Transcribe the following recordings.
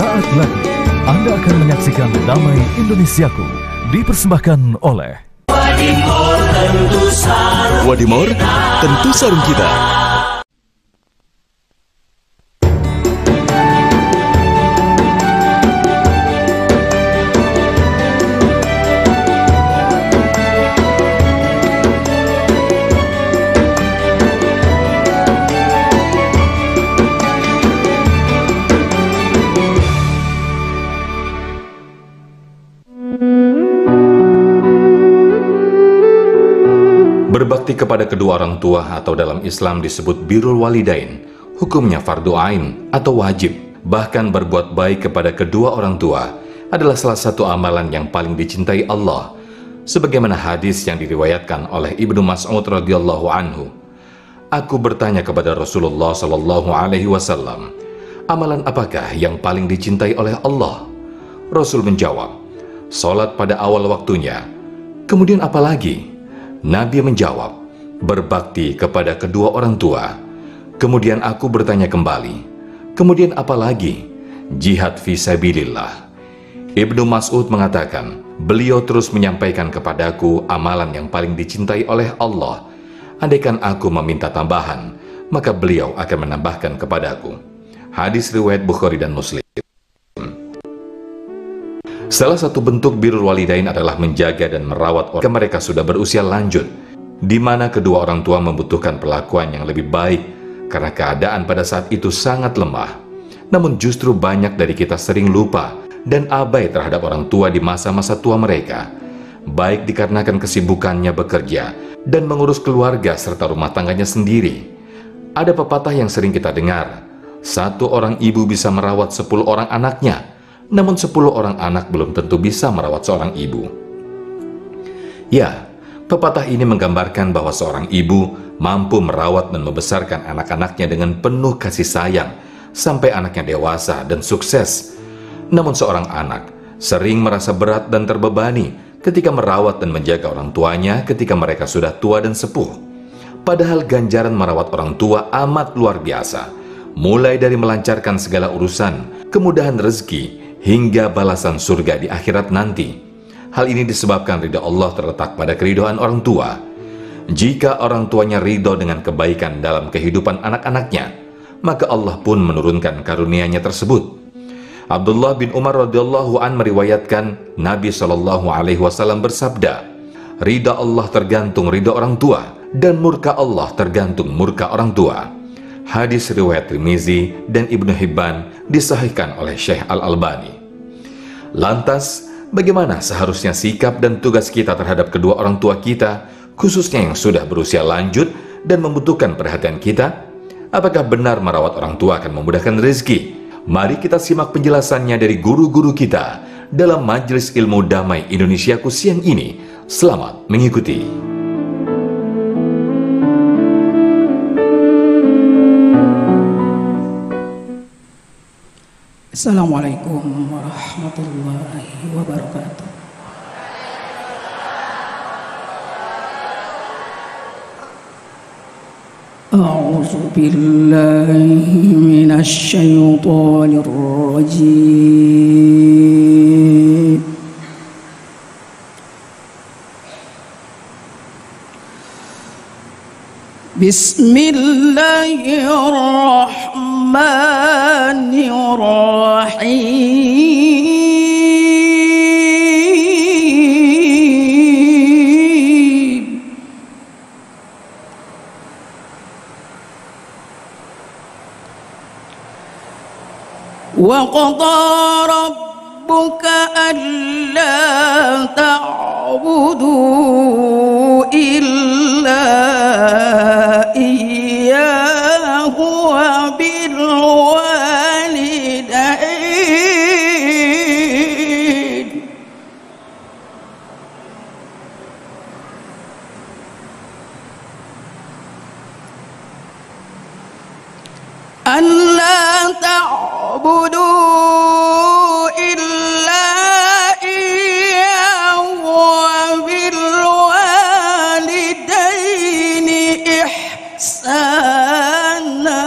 Sesaat lagi Anda akan menyaksikan Damai Indonesiaku, dipersembahkan oleh Wadimor, tentu sarung kita. Berbakti kepada kedua orang tua atau dalam Islam disebut birrul walidain, hukumnya fardu ain atau wajib. Bahkan berbuat baik kepada kedua orang tua adalah salah satu amalan yang paling dicintai Allah, sebagaimana hadis yang diriwayatkan oleh Ibnu Mas'ud radhiyallahu anhu. Aku bertanya kepada Rasulullah sallallahu alaihi wasallam, amalan apakah yang paling dicintai oleh Allah? Rasul menjawab, salat pada awal waktunya. Kemudian apa lagi? Nabi menjawab, berbakti kepada kedua orang tua. Kemudian aku bertanya kembali, kemudian apa lagi? Jihad fi sabilillah. Ibnu Mas'ud mengatakan, beliau terus menyampaikan kepadaku amalan yang paling dicintai oleh Allah. Andaikan aku meminta tambahan, maka beliau akan menambahkan kepadaku. Hadis riwayat Bukhari dan Muslim. Salah satu bentuk birrul walidain adalah menjaga dan merawat orang mereka sudah berusia lanjut, di mana kedua orang tua membutuhkan perlakuan yang lebih baik karena keadaan pada saat itu sangat lemah. Namun justru banyak dari kita sering lupa dan abai terhadap orang tua di masa-masa tua mereka, baik dikarenakan kesibukannya bekerja dan mengurus keluarga serta rumah tangganya sendiri. Ada pepatah yang sering kita dengar, satu orang ibu bisa merawat 10 orang anaknya, namun 10 orang anak belum tentu bisa merawat seorang ibu. Ya, pepatah ini menggambarkan bahwa seorang ibu mampu merawat dan membesarkan anak-anaknya dengan penuh kasih sayang sampai anaknya dewasa dan sukses. Namun seorang anak sering merasa berat dan terbebani ketika merawat dan menjaga orang tuanya ketika mereka sudah tua dan sepuh. Padahal ganjaran merawat orang tua amat luar biasa, mulai dari melancarkan segala urusan, kemudahan rezeki, hingga balasan surga di akhirat nanti. Hal ini disebabkan ridha Allah terletak pada keridhaan orang tua. Jika orang tuanya ridho dengan kebaikan dalam kehidupan anak-anaknya, maka Allah pun menurunkan karunia-Nya tersebut. Abdullah bin Umar radhiyallahu an meriwayatkan Nabi sallallahu alaihi wasallam bersabda, ridha Allah tergantung ridha orang tua dan murka Allah tergantung murka orang tua. Hadis riwayat Tirmizi dan Ibnu Hibban disahihkan oleh Syekh Al-Albani. Lantas, bagaimana seharusnya sikap dan tugas kita terhadap kedua orang tua kita, khususnya yang sudah berusia lanjut dan membutuhkan perhatian kita? Apakah benar merawat orang tua akan memudahkan rezeki? Mari kita simak penjelasannya dari guru-guru kita dalam Majelis Ilmu Damai Indonesiaku siang ini. Selamat mengikuti. Assalamualaikum warahmatullahi wabarakatuh. A'udzu billahi minasy syaithanir rajim. Bismillahirrahmanirrahim. Wa qada rabbuka alla ta'budu illa iyyahu wa bil walidain alla ta'budu illa iyyahu wa bil walidaini ihsana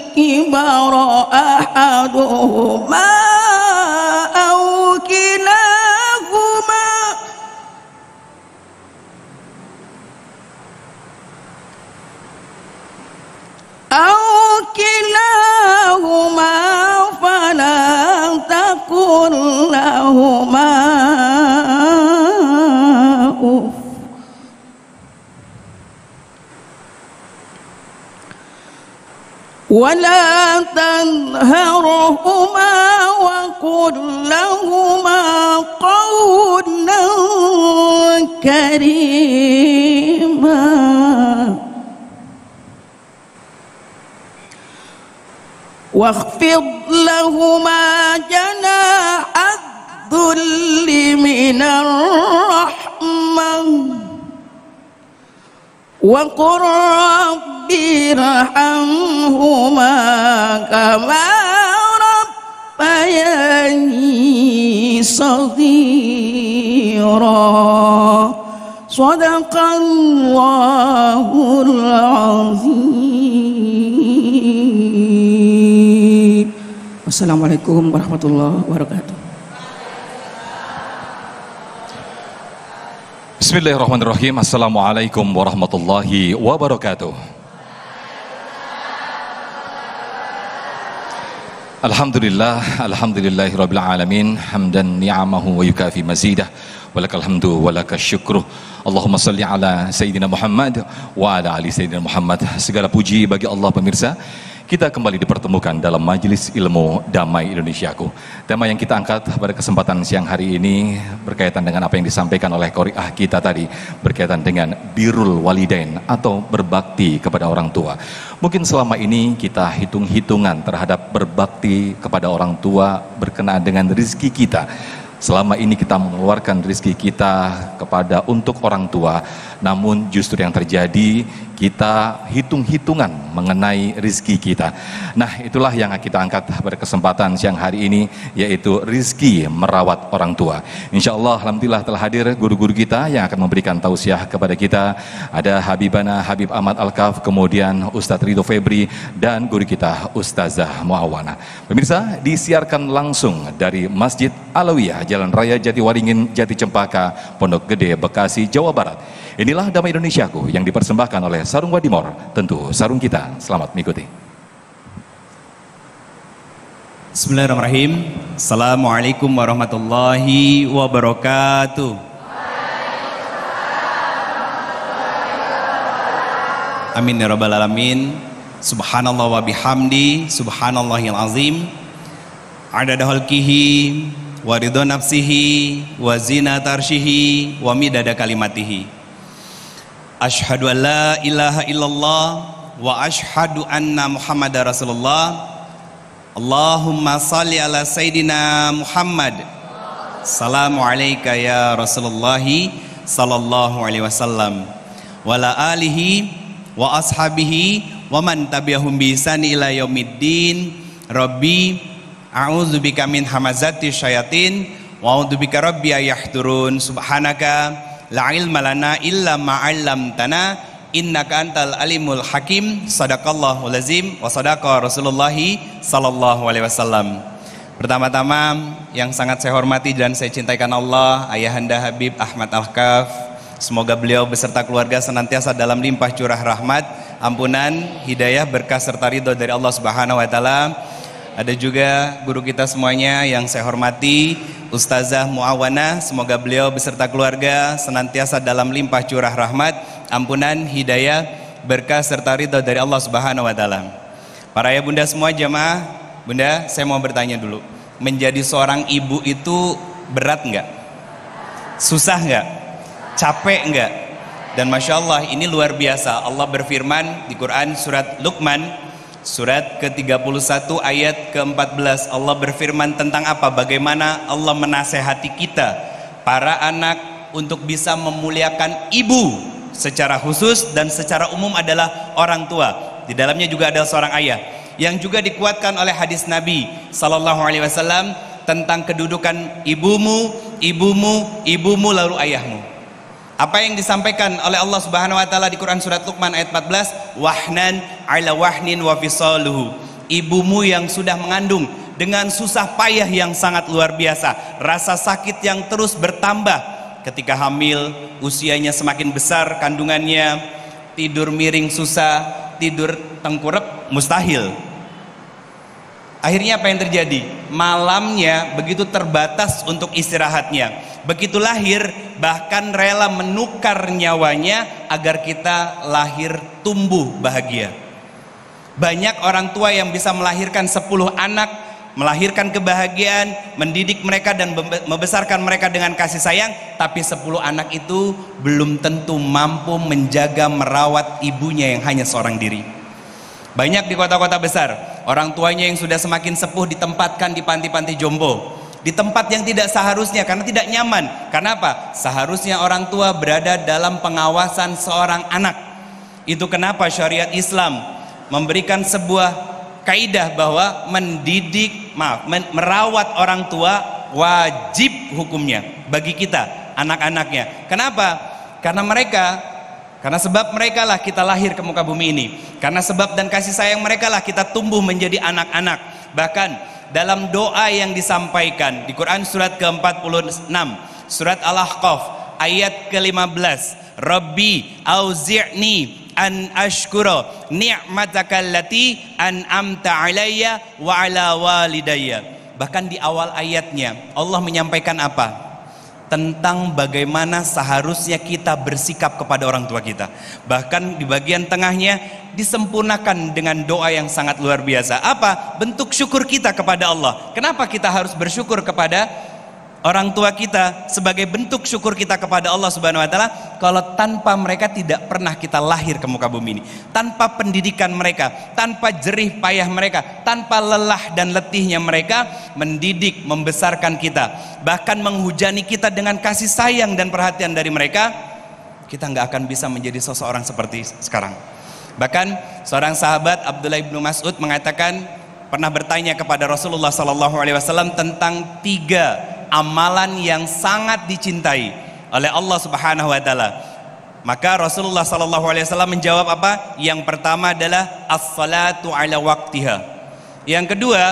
الكبر أحدهما أو كلاهما فلا تقل لهما أف ولا تنهرهما وقل لهما قولا كريما واخفض لهما جناح الذل من الرحمة وقل رب ارحمهما كما ربياني صغيرا صدق الله العظيم. Wassalamualaikum warahmatullahi wabarakatuh. Bismillahirrahmanirrahim. Assalamualaikum warahmatullahi wabarakatuh. Alhamdulillahirabbil alamin, hamdan ni'amahu wa yukafi mazidah, walakal hamdu walakal syukruh. Allahumma salli ala Sayyidina Muhammad wa ala ali Sayyidina Muhammad. Segala puji bagi Allah. Pemirsa, kita kembali dipertemukan dalam Majelis Ilmu Damai Indonesiaku. Tema yang kita angkat pada kesempatan siang hari ini berkaitan dengan apa yang disampaikan oleh qori'ah kita tadi, berkaitan dengan birrul walidain atau berbakti kepada orang tua. Mungkin selama ini kita hitung-hitungan terhadap berbakti kepada orang tua berkenaan dengan rezeki kita. Selama ini kita mengeluarkan rezeki kita kepada untuk orang tua, namun justru yang terjadi kita hitung-hitungan mengenai rezeki kita. Nah, itulah yang kita angkat pada kesempatan siang hari ini, yaitu rezeki merawat orang tua. Insya Allah, alhamdulillah telah hadir guru-guru kita yang akan memberikan tausiah kepada kita. Ada Habibana Habib Ahmad Al-Kaf, kemudian Ustadz Ridho Febri, dan guru kita Ustazah Muawana. Pemirsa, disiarkan langsung dari Masjid Alawiyah, Jalan Raya Jatiwaringin, Jati Cempaka, Pondok Gede, Bekasi, Jawa Barat. Inilah Damai Indonesiaku yang dipersembahkan oleh Sarung Wadimor, tentu sarung kita. Selamat mengikuti. Bismillahirrahmanirrahim. Assalamualaikum warahmatullahi wabarakatuh. Amin ya rabbal alamin. Subhanallah wa bihamdi, subhanallahil azim. Adada khalqihi wa ridha nafsihi wa zinata arsyihi wa midada kalimatihi. Asyhadu an la ilaha illallah wa asyhadu anna Muhammadar Rasulullah. Allahumma salli ala Sayyidina Muhammad. Assalamu alayka ya Rasulullah sallallahu alaihi wasallam wa ala alihi wa ashabihi wa man tabi'ahum bi ihsan ila yaumiddin. Rabbi a'udzubika min hamazati syayatin wa a'udzubika rabbi ayahdurun. Subhanaka la ilma lana illa ma 'allamtana innaka antal alimul hakim. Sadaqallahul azim wa sadaqa Rasulullah sallallahu alaihi wasallam. Pertama-tama yang sangat saya hormati dan saya cintaikan Allah, Ayahanda Habib Ahmad Al-Kaf. Semoga beliau beserta keluarga senantiasa dalam limpah curah rahmat, ampunan, hidayah, berkah serta ridho dari Allah Subhanahu wa taala. Ada juga guru kita semuanya yang saya hormati, Ustazah Muawana. Semoga beliau beserta keluarga senantiasa dalam limpah curah rahmat, ampunan, hidayah, berkah serta ridho dari Allah Subhanahu wa taala. Para ayah bunda semua jamaah, bunda, saya mau bertanya dulu. Menjadi seorang ibu itu berat enggak? Susah enggak? Capek enggak? Dan Masya Allah, ini luar biasa. Allah berfirman di Quran surat Luqman surat ke-31 ayat ke-14. Allah berfirman tentang apa? Bagaimana Allah menasehati kita para anak untuk bisa memuliakan ibu secara khusus dan secara umum adalah orang tua. Di dalamnya juga ada seorang ayah yang juga dikuatkan oleh hadis Nabi sallallahu alaihi wasallam tentang kedudukan ibumu, ibumu, ibumu lalu ayahmu. Apa yang disampaikan oleh Allah Subhanahu wa taala di Quran surat Luqman ayat 14, wahnan ala wahnin wa fisaluhu ibumu yang sudah mengandung dengan susah payah yang sangat luar biasa, rasa sakit yang terus bertambah ketika hamil, usianya semakin besar kandungannya, tidur miring susah, tidur tengkurap mustahil. Akhirnya apa yang terjadi? Malamnya begitu terbatas untuk istirahatnya. Begitu lahir bahkan rela menukar nyawanya agar kita lahir tumbuh bahagia. Banyak orang tua yang bisa melahirkan 10 anak, melahirkan kebahagiaan, mendidik mereka dan membesarkan mereka dengan kasih sayang, tapi 10 anak itu belum tentu mampu menjaga merawat ibunya yang hanya seorang diri. Banyak di kota-kota besar, orang tuanya yang sudah semakin sepuh ditempatkan di panti-panti jompo, di tempat yang tidak seharusnya karena tidak nyaman. Karena apa? Seharusnya orang tua berada dalam pengawasan seorang anak. Itu kenapa syariat Islam memberikan sebuah kaidah bahwa merawat orang tua wajib hukumnya bagi kita, anak-anaknya. Kenapa? Karena sebab mereka lah kita lahir ke muka bumi ini. Karena sebab dan kasih sayang mereka lah kita tumbuh menjadi anak-anak. Bahkan dalam doa yang disampaikan di Quran surat ke-46, surat Al-Ahqaf ayat ke-15, Rabbi auzi'ni an ashkura ni'mataka allati an'amta alayya wa ala walidayya. Bahkan di awal ayatnya Allah menyampaikan apa? Tentang bagaimana seharusnya kita bersikap kepada orang tua kita. Bahkan di bagian tengahnya disempurnakan dengan doa yang sangat luar biasa. Apa? Bentuk syukur kita kepada Allah. Kenapa kita harus bersyukur kepada orang tua kita? Sebagai bentuk syukur kita kepada Allah Subhanahu wa taala, kalau tanpa mereka tidak pernah kita lahir ke muka bumi ini. Tanpa pendidikan mereka, tanpa jerih payah mereka, tanpa lelah dan letihnya mereka mendidik, membesarkan kita, bahkan menghujani kita dengan kasih sayang dan perhatian dari mereka, kita nggak akan bisa menjadi seseorang seperti sekarang. Bahkan seorang sahabat Abdullah bin Mas'ud mengatakan pernah bertanya kepada Rasulullah SAW tentang 3 amalan yang sangat dicintai oleh Allah Subhanahu wa taala. Maka Rasulullah SAW menjawab apa? Yang pertama adalah as-salatu ala waqtiha. Yang kedua,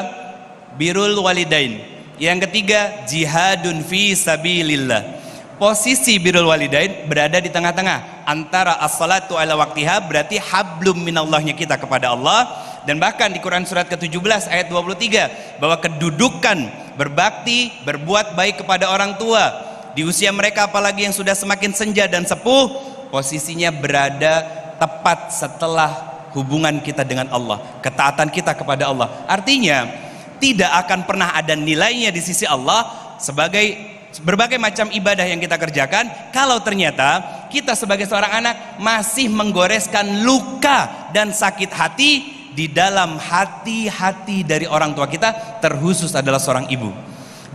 birrul walidain. Yang ketiga, jihadun fi sabilillah. Posisi birrul walidain berada di tengah-tengah antara as-salatu ala waqtiha, berarti hablum minallahnya kita kepada Allah, dan bahkan di Quran surat ke-17 ayat 23 bahwa kedudukan berbakti, berbuat baik kepada orang tua di usia mereka, apalagi yang sudah semakin senja dan sepuh, posisinya berada tepat setelah hubungan kita dengan Allah, ketaatan kita kepada Allah. Artinya tidak akan pernah ada nilainya di sisi Allah sebagai berbagai macam ibadah yang kita kerjakan kalau ternyata kita sebagai seorang anak masih menggoreskan luka dan sakit hati di dalam hati-hati dari orang tua kita, terkhusus adalah seorang ibu.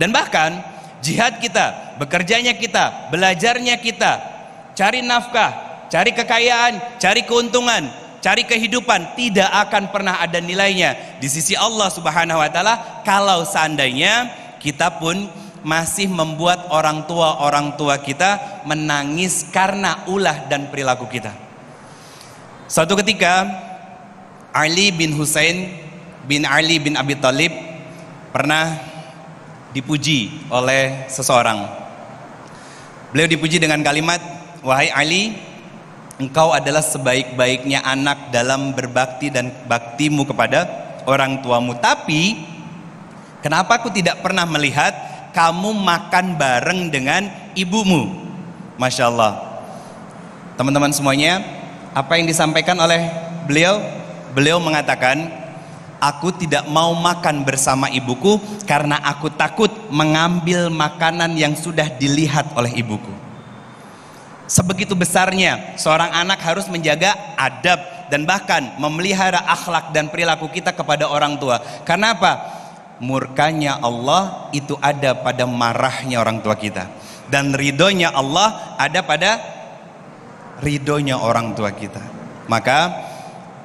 Dan bahkan jihad kita, bekerjanya kita, belajarnya kita, cari nafkah, cari kekayaan, cari keuntungan, cari kehidupan, tidak akan pernah ada nilainya di sisi Allah Subhanahu wa taala kalau seandainya kita pun masih membuat orang tua kita menangis karena ulah dan perilaku kita. Suatu ketika Ali bin Husain bin Ali bin Abi Thalib pernah dipuji oleh seseorang. Beliau dipuji dengan kalimat, "Wahai Ali, engkau adalah sebaik-baiknya anak dalam berbakti dan baktimu kepada orang tuamu. Tapi kenapa aku tidak pernah melihat kamu makan bareng dengan ibumu?" Masya Allah. Teman-teman semuanya, apa yang disampaikan oleh beliau? Beliau mengatakan, aku tidak mau makan bersama ibuku karena aku takut mengambil makanan yang sudah dilihat oleh ibuku. Sebegitu besarnya seorang anak harus menjaga adab dan bahkan memelihara akhlak dan perilaku kita kepada orang tua. Karena apa? Murkanya Allah itu ada pada marahnya orang tua kita, dan ridhonya Allah ada pada ridhonya orang tua kita. Maka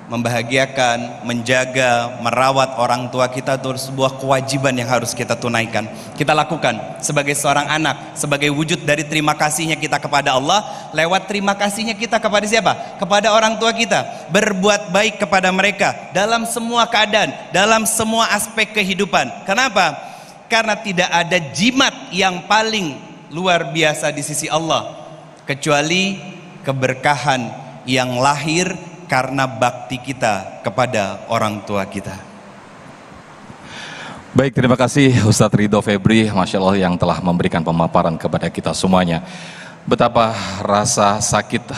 membahagiakan, menjaga, merawat orang tua kita itu sebuah kewajiban yang harus kita tunaikan. Kita lakukan sebagai seorang anak, sebagai wujud dari terima kasihnya kita kepada Allah. Lewat terima kasihnya kita kepada siapa? Kepada orang tua kita. Berbuat baik kepada mereka dalam semua keadaan, dalam semua aspek kehidupan. Kenapa? Karena tidak ada jimat yang paling luar biasa di sisi Allah kecuali keberkahan yang lahir karena bakti kita kepada orang tua kita. Baik, terima kasih Ustadz Ridho Febri, Masya Allah, yang telah memberikan pemaparan kepada kita semuanya. Betapa rasa sakit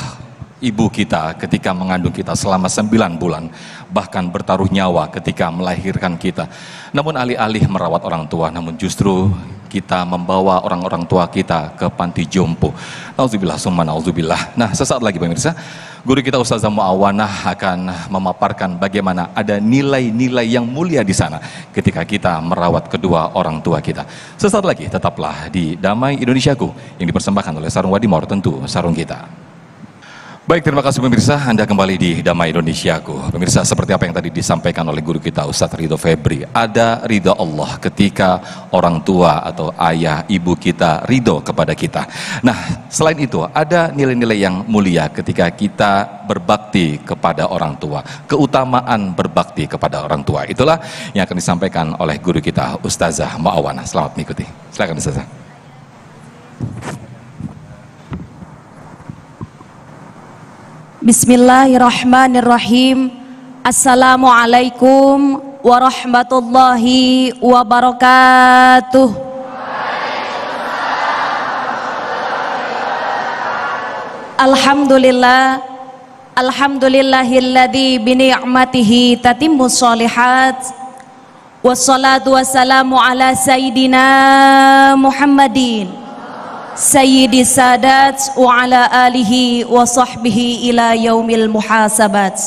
ibu kita ketika mengandung kita selama 9 bulan, bahkan bertaruh nyawa ketika melahirkan kita. Namun alih-alih merawat orang tua, namun justru kita membawa orang-orang tua kita ke panti jompo. Nauzubillah summa nauzubillah. Nah, sesaat lagi pemirsa, guru kita Ustazah Muawanah akan memaparkan bagaimana ada nilai-nilai yang mulia di sana ketika kita merawat kedua orang tua kita. Sesaat lagi tetaplah di Damai Indonesiaku yang dipersembahkan oleh Sarung Wadimor, tentu sarung kita. Baik, terima kasih pemirsa, Anda kembali di Damai Indonesiaku. Pemirsa, seperti apa yang tadi disampaikan oleh guru kita Ustadz Ridho Febri, ada ridho Allah ketika orang tua atau ayah ibu kita ridho kepada kita. Nah, selain itu ada nilai-nilai yang mulia ketika kita berbakti kepada orang tua, keutamaan berbakti kepada orang tua. Itulah yang akan disampaikan oleh guru kita Ustazah Muawanah. Selamat mengikuti. Silakan Ustazah. Bismillahirrahmanirrahim. Assalamualaikum warahmatullahi wabarakatuh. Alhamdulillah, alhamdulillahilladzi bini'matihi tatimmus sholihat. Wassalatu wassalamu ala sayyidina Muhammadin Sayyidi Sadat wa ala alihi wa sahbihi ila yaumil muhasabat.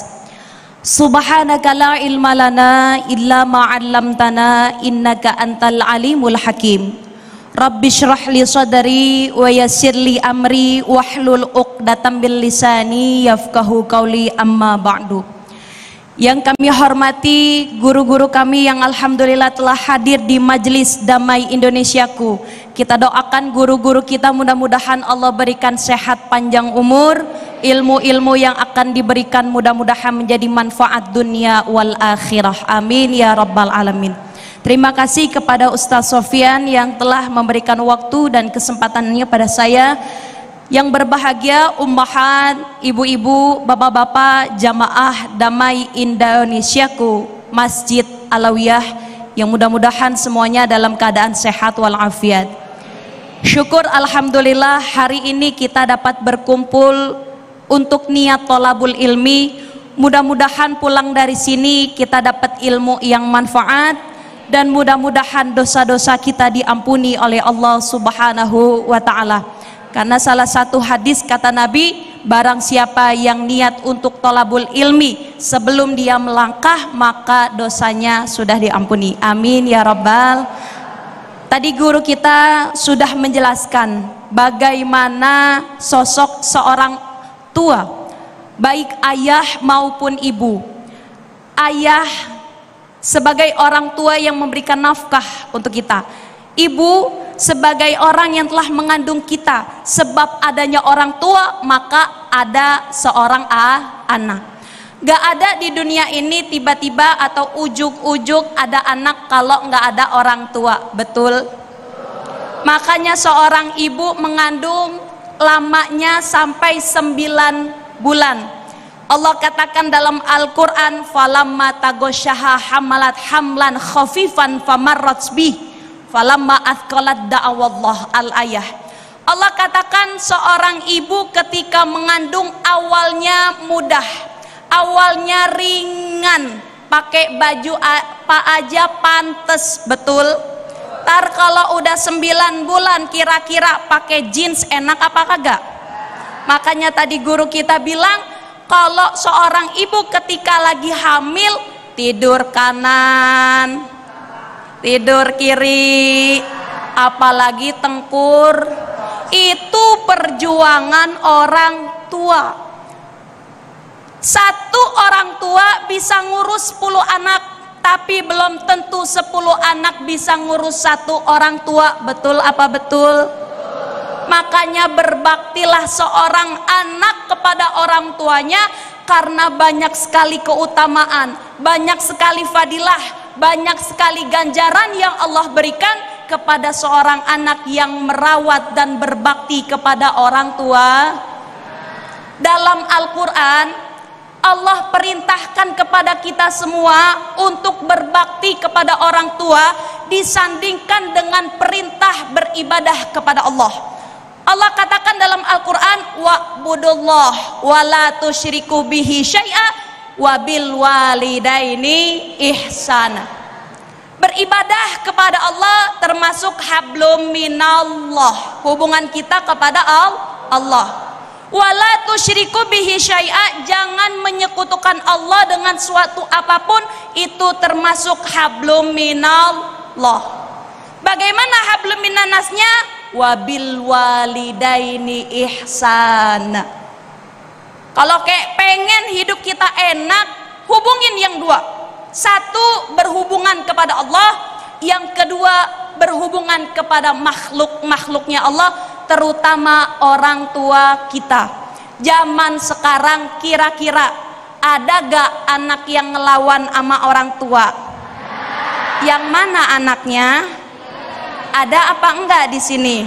Subhanaka la ilma lana illa ma 'allamtana innaka antal alimul hakim. Rabbi shrah li sadri wa yassir li amri wahlul 'uqdatam bil lisani yafqahu qawli, amma ba'du. Yang kami hormati guru-guru kami yang alhamdulillah telah hadir di Majelis Damai Indonesiaku. Kita doakan guru-guru kita mudah-mudahan Allah berikan sehat panjang umur, ilmu-ilmu yang akan diberikan mudah-mudahan menjadi manfaat dunia wal akhirah. Amin ya rabbal alamin. Terima kasih kepada Ustaz Sofyan yang telah memberikan waktu dan kesempatannya pada saya. Yang berbahagia ummahat, ibu-ibu, bapak-bapak, jamaah Damai Indonesiaku, Masjid Alawiyah, yang mudah-mudahan semuanya dalam keadaan sehat walafiat. Syukur alhamdulillah hari ini kita dapat berkumpul untuk niat tholabul ilmi. Mudah-mudahan pulang dari sini kita dapat ilmu yang manfaat dan mudah-mudahan dosa-dosa kita diampuni oleh Allah Subhanahu wa taala. Karena salah satu hadis kata Nabi, barang siapa yang niat untuk tholabul ilmi sebelum dia melangkah, maka dosanya sudah diampuni. Amin ya rabbal. Tadi guru kita sudah menjelaskan bagaimana sosok seorang tua, baik ayah maupun ibu. Ayah sebagai orang tua yang memberikan nafkah untuk kita. Ibu sebagai orang yang telah mengandung kita. Sebab adanya orang tua maka ada seorang anak. Gak ada di dunia ini tiba-tiba atau ujuk-ujuk ada anak kalau gak ada orang tua. Betul? Makanya seorang ibu mengandung lamanya sampai 9 bulan. Allah katakan dalam Al-Quran, falamma tagosyaha hamalat hamlan khafifan famarrat bih falamma athqalat da'awallah al-ayah. Allah katakan seorang ibu ketika mengandung awalnya mudah, awalnya ringan, pakai baju apa aja pantes, betul? Tar kalau udah 9 bulan kira-kira pakai jeans enak apa kagak? Makanya tadi guru kita bilang kalau seorang ibu ketika lagi hamil tidur kanan, tidur kiri, apalagi tengkur, itu perjuangan orang tua. Satu orang tua bisa ngurus 10 anak, tapi belum tentu 10 anak bisa ngurus satu orang tua. Betul apa betul? Makanya berbaktilah seorang anak kepada orang tuanya, karena banyak sekali keutamaan, banyak sekali fadilah, banyak sekali ganjaran yang Allah berikan kepada seorang anak yang merawat dan berbakti kepada orang tua. Dalam Al-Quran, Allah perintahkan kepada kita semua untuk berbakti kepada orang tua disandingkan dengan perintah beribadah kepada Allah. Allah katakan dalam Al-Quran, wa'budullah wa la tusyriku bihi syai'a wa bil walidaini ihsana. Beribadah kepada Allah termasuk hablum minallah, hubungan kita kepada Allah. Wa la tusyriku bihi syai'a, jangan menyekutukan Allah dengan suatu apapun, itu termasuk hablum minallah. Bagaimana hablum minannasnya? Wabil walidaini ihsana. Kalau kayak pengen hidup kita enak, hubungin yang dua. Satu, berhubungan kepada Allah. Yang kedua, berhubungan kepada makhluk-makhluknya Allah, terutama orang tua kita. Zaman sekarang kira-kira ada gak anak yang ngelawan sama orang tua? Yang mana anaknya? Ada apa enggak di sini?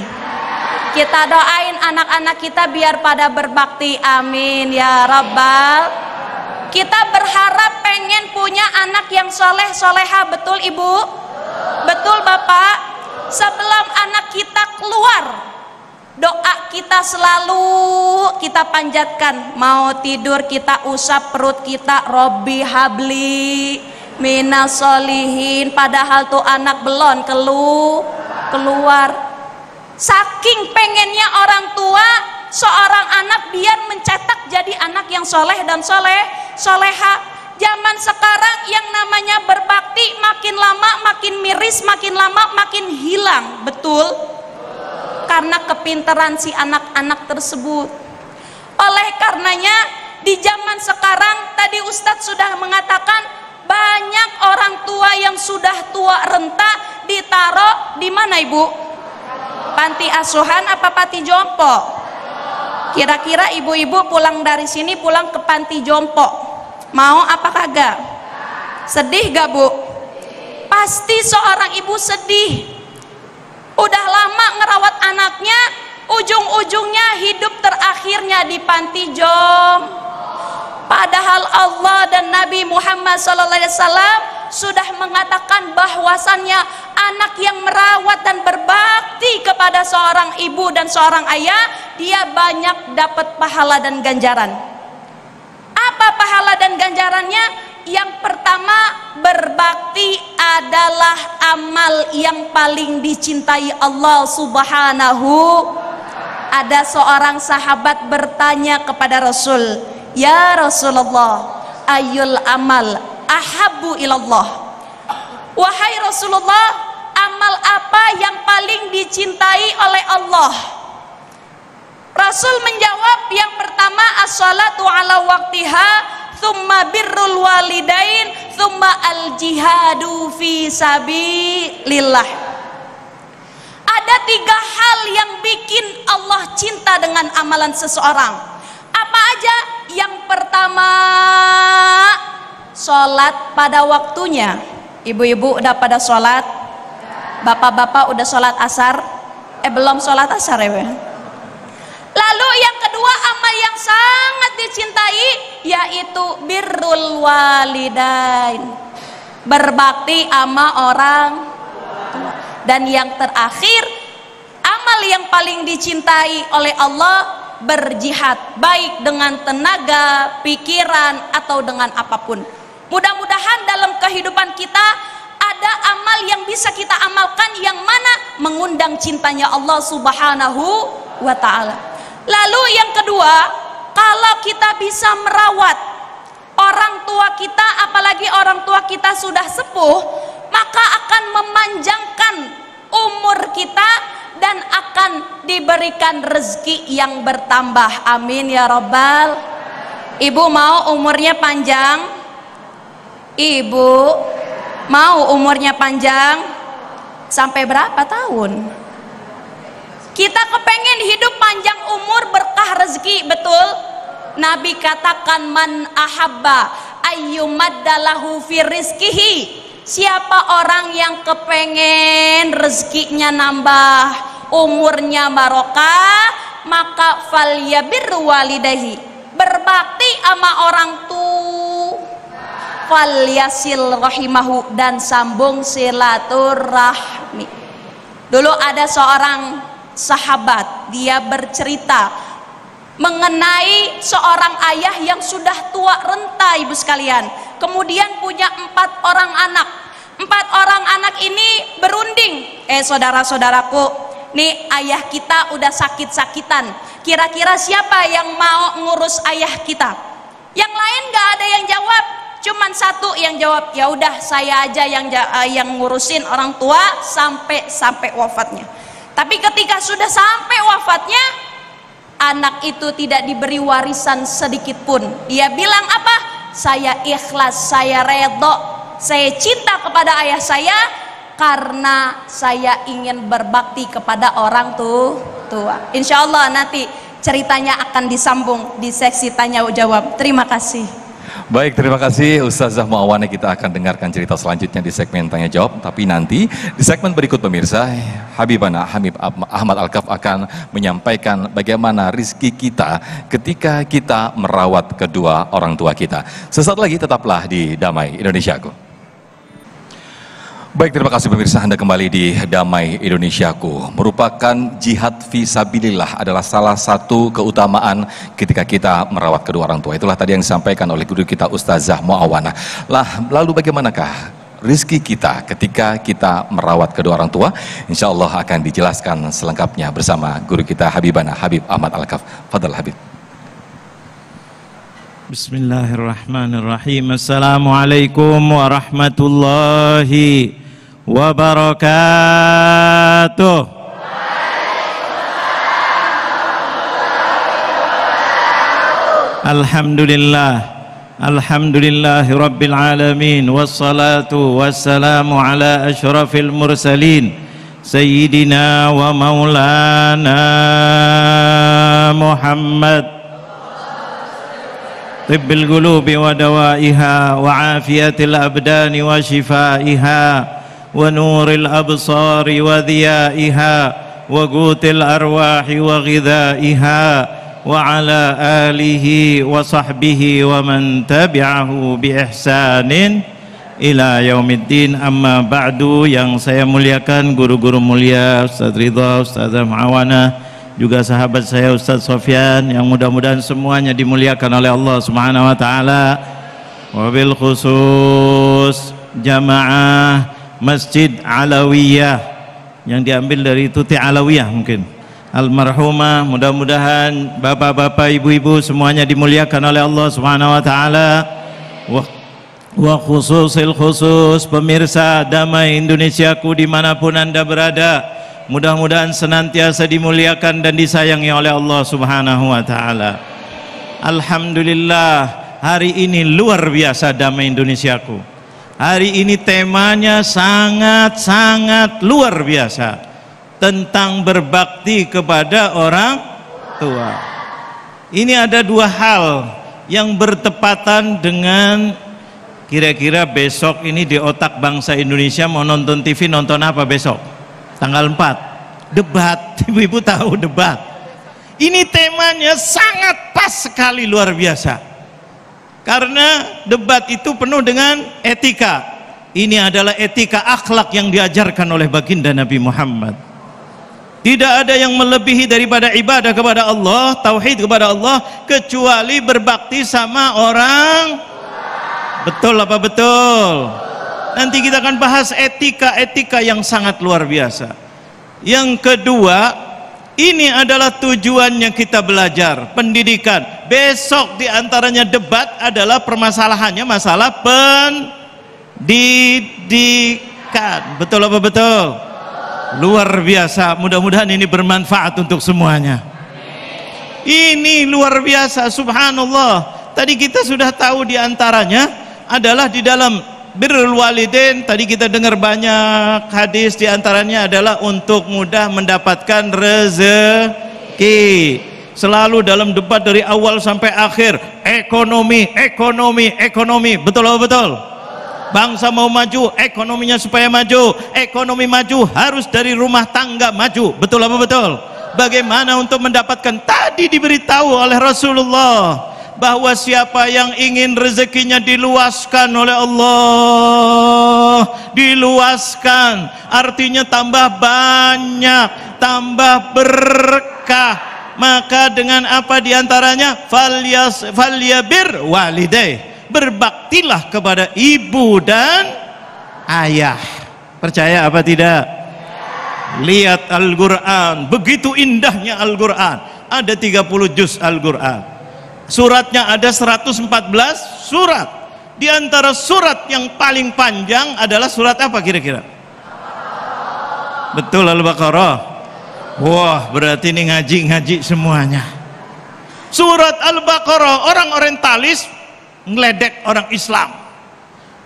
Kita doain anak-anak kita biar pada berbakti, amin ya rabbal. Kita berharap pengen punya anak yang soleh soleha, betul ibu? Betul bapak? Sebelum anak kita keluar, doa kita selalu kita panjatkan. Mau tidur kita usap perut kita, Robbi habli minas solihin, padahal tuh anak belum keluar. Saking pengennya orang tua seorang anak biar mencetak jadi anak yang soleh dan soleha. Zaman sekarang yang namanya berbakti makin lama makin miris, makin lama makin hilang. Betul? Karena kepintaran si anak-anak tersebut. Oleh karenanya di zaman sekarang, tadi Ustadz sudah mengatakan, banyak orang tua yang sudah tua renta ditaruh di mana ibu? Panti asuhan apa panti jompo? Kira-kira ibu-ibu pulang dari sini pulang ke panti jompo, mau apa kagak? Sedih gak bu? Pasti seorang ibu sedih. Udah lama ngerawat anaknya, ujung-ujungnya hidup terakhirnya di panti jompo. Padahal Allah dan Nabi Muhammad SAW sudah mengatakan bahwasannya anak yang merawat dan berbakti kepada seorang ibu dan seorang ayah, dia banyak dapat pahala dan ganjaran. Apa pahala dan ganjarannya? Yang pertama, berbakti adalah amal yang paling dicintai Allah Subhanahu. Ada seorang sahabat bertanya kepada Rasul, ya Rasulullah, ayul amal ahabbu ilallah. Wahai Rasulullah, amal apa yang paling dicintai oleh Allah? Rasul menjawab, yang pertama as-salatu ala waqtiha, thumma birrul walidain, thumma al-jihadu fi sabilillah. Ada 3 hal yang bikin Allah cinta dengan amalan seseorang. Apa aja? Yang pertama, sholat pada waktunya. Ibu-ibu udah pada sholat? Bapak-bapak udah sholat asar? Belum sholat asar ya? Lalu yang kedua, amal yang sangat dicintai, yaitu birrul walidain, berbakti sama orang tua. Dan yang terakhir, amal yang paling dicintai oleh Allah, berjihad, baik dengan tenaga, pikiran, atau dengan apapun. Mudah-mudahan dalam kehidupan kita ada amal yang bisa kita amalkan yang mana mengundang cintanya Allah Subhanahu wa ta'ala. Lalu yang kedua, kalau kita bisa merawat orang tua kita, apalagi orang tua kita sudah sepuh, maka akan memanjangkan umur kita dan akan diberikan rezeki yang bertambah. Amin ya rabbal. Ibu mau umurnya panjang? Ibu mau umurnya panjang? Sampai berapa tahun? Kita kepengen hidup panjang umur, berkah rezeki, betul? Nabi katakan, man ahabba ayyumaddalahu fi rizkihi. Siapa orang yang kepengen rezekinya nambah, umurnya barokah, maka falyabirru walidahi, berbakti sama orang tua, falyasil rahimahu, dan sambung silaturahmi. Dulu ada seorang sahabat, dia bercerita mengenai seorang ayah yang sudah tua renta, ibu sekalian, kemudian punya 4 orang anak. 4 orang anak ini berunding, saudara-saudaraku, nih ayah kita udah sakit-sakitan, kira-kira siapa yang mau ngurus ayah kita? Yang lain gak ada yang jawab, cuman satu yang jawab, ya udah saya aja yang ngurusin orang tua sampai wafatnya. Tapi ketika sudah sampai wafatnya, anak itu tidak diberi warisan sedikit pun. Dia bilang apa? Saya ikhlas, saya redho, saya cinta kepada ayah saya karena saya ingin berbakti kepada orang tua. Insya Allah nanti ceritanya akan disambung di seksi tanya jawab. Terima kasih. Baik, terima kasih Ustazah Muawana. Kita akan dengarkan cerita selanjutnya di segmen tanya jawab. Tapi nanti di segmen berikut pemirsa, Habibana Habib Ahmad Alkaf akan menyampaikan bagaimana rizki kita ketika kita merawat kedua orang tua kita. Sesaat lagi tetaplah di Damai Indonesiaku. Baik, terima kasih pemirsa, Anda kembali di Damai Indonesiaku. Merupakan jihad fisabilillah adalah salah satu keutamaan ketika kita merawat kedua orang tua. Itulah tadi yang disampaikan oleh guru kita Ustazah Muawana. Lalu bagaimanakah rizki kita ketika kita merawat kedua orang tua? Insya Allah akan dijelaskan selengkapnya bersama guru kita Habibana Habib Ahmad Alkaf. Fadal Habib. Bismillahirrahmanirrahim. Assalamualaikum warahmatullahi wabarakatuh. Alhamdulillahi rabbil alamin, wassalatu wassalamu ala asyrafil mursalin sayyidina wa maulana Muhammad, tibbil qulubi wa dawaiha wa afiyatil abdani wa shifaiha wa nuril absari wa dhiyaiha wa qutil arwahi wa ghidhaiha wa ala alihi wa sahbihi wa man tabi'ahu bi ihsanin ila yaumiddin. Amma ba'du. Yang saya muliakan guru-guru mulia, Ustaz Ridha, Ustazah Muawana, juga sahabat saya Ustaz Sofyan, yang mudah-mudahan semuanya dimuliakan oleh Allah Subhanahu wa taala. Wabil khusus jamaah Masjid Alawiyah yang diambil dari Tuti Alawiyah mungkin almarhumah, mudah-mudahan bapak-bapak, ibu-ibu semuanya dimuliakan oleh Allah Subhanahu wa taala. Wa khusus pemirsa Damai Indonesiaku dimanapun Anda berada, mudah-mudahan senantiasa dimuliakan dan disayangi oleh Allah Subhanahu wa taala. Alhamdulillah, hari ini luar biasa Damai Indonesiaku. Hari ini temanya sangat-sangat luar biasa, tentang berbakti kepada orang tua. Ini ada 2 hal yang bertepatan dengan kira-kira besok ini di otak bangsa Indonesia mau nonton TV, nonton apa besok? Tanggal 4, debat. Ibu-ibu tahu debat. Ini temanya sangat pas sekali, luar biasa. Karena debat itu penuh dengan etika. Ini adalah etika akhlak yang diajarkan oleh baginda Nabi Muhammad. Tidak ada yang melebihi daripada ibadah kepada Allah, tauhid kepada Allah, kecuali berbakti sama orang. Betul apa betul? Nanti kita akan bahas etika-etika yang sangat luar biasa. Yang kedua, ini adalah tujuannya kita belajar, pendidikan. Besok diantaranya debat adalah permasalahannya masalah pendidikan. Betul apa betul? Luar biasa, mudah-mudahan ini bermanfaat untuk semuanya. Ini luar biasa, subhanallah. Tadi kita sudah tahu diantaranya adalah di dalam birrul walidain. Tadi kita dengar banyak hadis, diantaranya adalah untuk mudah mendapatkan rezeki. Selalu dalam debat dari awal sampai akhir, ekonomi, ekonomi, ekonomi. Betul atau betul? Bangsa mau maju, ekonominya supaya maju. Ekonomi maju harus dari rumah tangga maju. Betul apa betul? Bagaimana untuk mendapatkan? Tadi diberitahu oleh Rasulullah bahwa siapa yang ingin rezekinya diluaskan oleh Allah, diluaskan artinya tambah banyak, tambah berkah, maka dengan apa diantaranya? Falyabir walidayh, berbaktilah kepada ibu dan ayah. Percaya apa tidak? Lihat Al-Quran, begitu indahnya Al-Quran. Ada 30 juz Al-Quran, suratnya ada 114 surat. Di antara surat yang paling panjang adalah surat apa kira-kira? Betul, Al-Baqarah. Wah, berarti ini ngaji-ngaji semuanya. Surat Al-Baqarah, orang orientalis ngeledek orang Islam,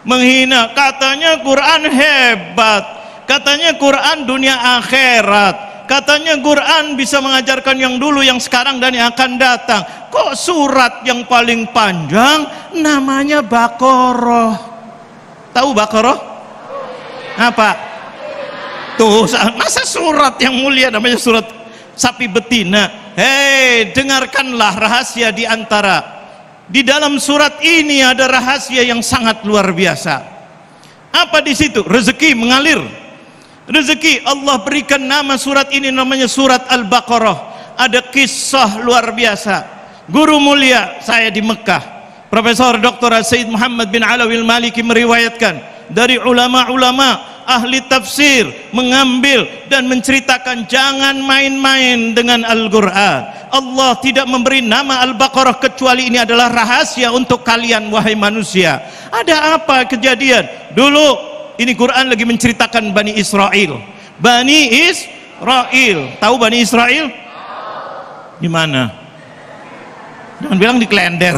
menghina, katanya Quran hebat, katanya Quran dunia akhirat, katanya Quran bisa mengajarkan yang dulu, yang sekarang dan yang akan datang. Kok surat yang paling panjang namanya Baqarah? Tahu Baqarah? Apa? Tuh, masa surat yang mulia namanya surat sapi betina? Hei, dengarkanlah rahasia di antara. Di dalam surat ini ada rahasia yang sangat luar biasa. Apa di situ? Rezeki mengalir. Rezeki Allah berikan nama surat ini namanya surat Al-Baqarah. Ada kisah luar biasa. Guru mulia saya di Mekah, Profesor Dr. Sayyid Muhammad bin Alawi Al-Maliki meriwayatkan dari ulama-ulama ahli tafsir mengambil dan menceritakan jangan main-main dengan Al-Quran. Allah tidak memberi nama Al-Baqarah kecuali ini adalah rahasia untuk kalian wahai manusia. Ada apa kejadian? Dulu ini Quran lagi menceritakan Bani Israel. Bani Israel, tahu Bani Israel? Di mana? Jangan bilang di Klender.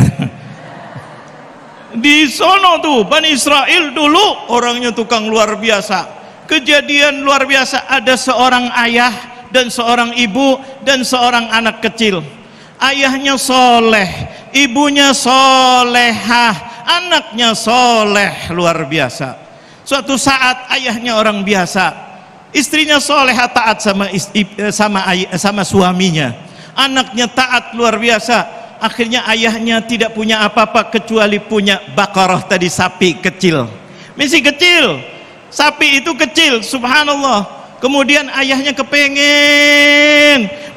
Di sono tuh Bani Israel dulu orangnya tukang luar biasa. Kejadian luar biasa, ada seorang ayah dan seorang ibu dan seorang anak kecil. Ayahnya soleh, ibunya solehah, anaknya soleh, luar biasa. Suatu saat ayahnya orang biasa, istrinya solehah, taat sama suaminya, anaknya taat luar biasa. Akhirnya ayahnya tidak punya apa-apa kecuali punya Baqarah tadi, sapi kecil, masih kecil, sapi itu kecil, subhanallah. Kemudian ayahnya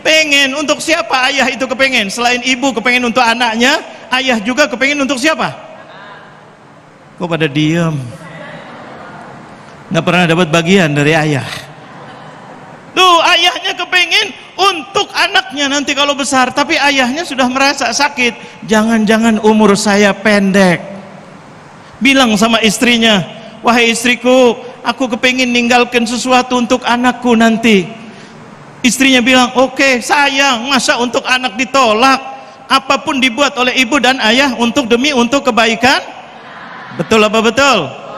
pengen untuk siapa ayah itu kepengen? Selain ibu kepengen untuk anaknya, ayah juga kepengen untuk siapa? Kok pada diam? Nggak pernah dapat bagian dari ayah. Tuh, ayahnya kepengen untuk anaknya nanti kalau besar, tapi ayahnya sudah merasa sakit. Jangan-jangan umur saya pendek. Bilang sama istrinya, wahai istriku, aku kepengen ninggalkan sesuatu untuk anakku nanti. Istrinya bilang, oke, sayang, masa untuk anak ditolak? Apapun dibuat oleh ibu dan ayah untuk kebaikan. Betul apa betul?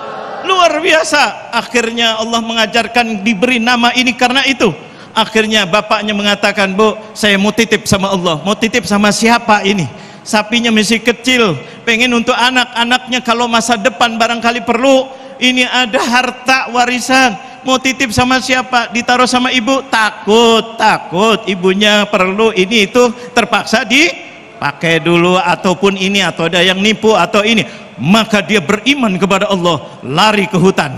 Luar biasa. Akhirnya Allah mengajarkan diberi nama ini karena itu. Akhirnya bapaknya mengatakan, Bu, saya mau titip sama Allah. Mau titip sama siapa ini? Sapinya masih kecil, pengen untuk anak-anaknya kalau masa depan barangkali perlu. Ini ada harta warisan, mau titip sama siapa? Ditaruh sama ibu, takut ibunya perlu ini itu, terpaksa dipakai dulu, ataupun ini, atau ada yang nipu atau ini. Maka dia beriman kepada Allah, lari ke hutan,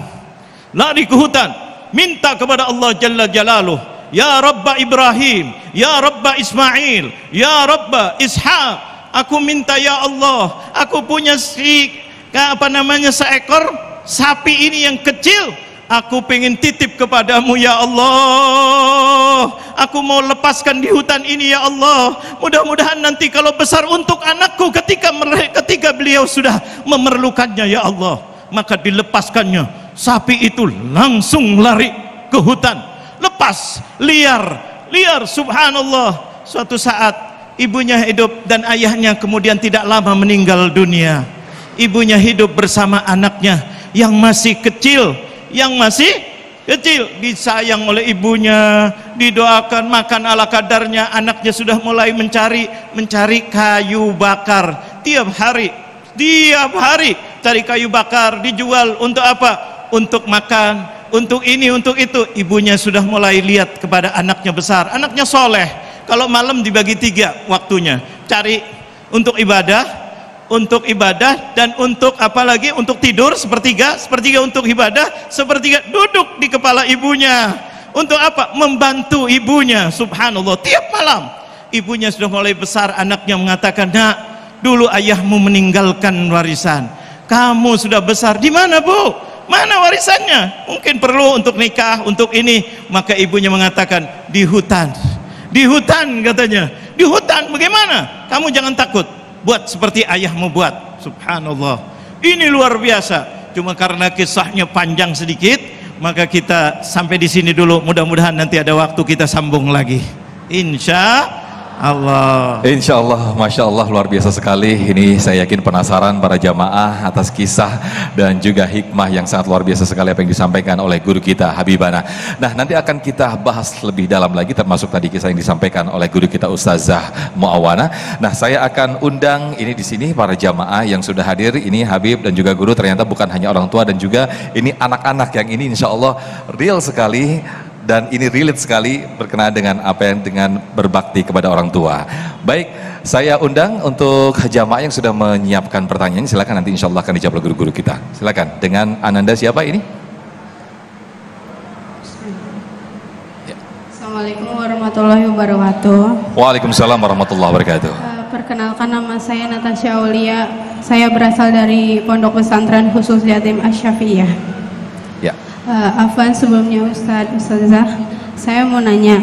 minta kepada Allah Jalla Jalaluh, ya Rabba Ibrahim, ya Rabba Ismail, ya Rabba Ishaq, aku minta ya Allah, aku punya seekor sapi ini yang kecil, aku pengen titip kepadamu ya Allah, aku mau lepaskan di hutan ini ya Allah, mudah-mudahan nanti kalau besar untuk anakku ketika beliau sudah memerlukannya ya Allah. Maka dilepaskannya, sapi itu langsung lari ke hutan, lepas, liar, subhanallah. Suatu saat ibunya hidup dan ayahnya kemudian tidak lama meninggal dunia. Ibunya hidup bersama anaknya yang masih kecil, disayang oleh ibunya, didoakan, makan ala kadarnya. Anaknya sudah mulai mencari kayu bakar tiap hari cari kayu bakar, dijual untuk apa? Untuk makan, untuk ini, untuk itu. Ibunya sudah mulai lihat kepada anaknya besar, anaknya soleh. Kalau malam dibagi 3 waktunya, cari untuk ibadah, dan untuk apa lagi? Untuk tidur sepertiga untuk ibadah, sepertiga duduk di kepala ibunya. Untuk apa? Membantu ibunya. Subhanallah, tiap malam ibunya sudah mulai besar. Anaknya mengatakan, "Nak, dulu ayahmu meninggalkan warisan, kamu sudah besar, di mana Bu? Mana warisannya? Mungkin perlu untuk nikah, untuk ini." Maka ibunya mengatakan, di hutan katanya. Di hutan. Bagaimana? Kamu jangan takut, buat seperti ayahmu buat. Subhanallah, ini luar biasa. Cuma karena kisahnya panjang sedikit, maka kita sampai di sini dulu. Mudah-mudahan nanti ada waktu kita sambung lagi, insya Allah. Insya Allah, Masya Allah, luar biasa sekali. Ini saya yakin penasaran para jamaah atas kisah dan juga hikmah yang sangat luar biasa sekali apa yang disampaikan oleh guru kita Habibana. Nah, nanti akan kita bahas lebih dalam lagi, termasuk tadi kisah yang disampaikan oleh guru kita Ustazah Muawana. Nah, saya akan undang ini di sini para jamaah yang sudah hadir. Ini Habib dan juga guru ternyata bukan hanya orang tua, dan juga ini anak-anak yang ini insya Allah real sekali. Dan ini relate sekali berkenaan dengan apa yang dengan berbakti kepada orang tua. Baik, saya undang untuk jamaah yang sudah menyiapkan pertanyaan. Silakan, nanti insya Allah akan dijawab oleh guru-guru kita. Silakan, dengan Ananda siapa ini? Assalamualaikum warahmatullahi wabarakatuh. Waalaikumsalam warahmatullahi wabarakatuh. Perkenalkan, nama saya Natasha Aulia. Saya berasal dari Pondok Pesantren Khusus Yatim Asy-Syafi'iyah. Afwan, sebelumnya Ustazah, saya mau nanya,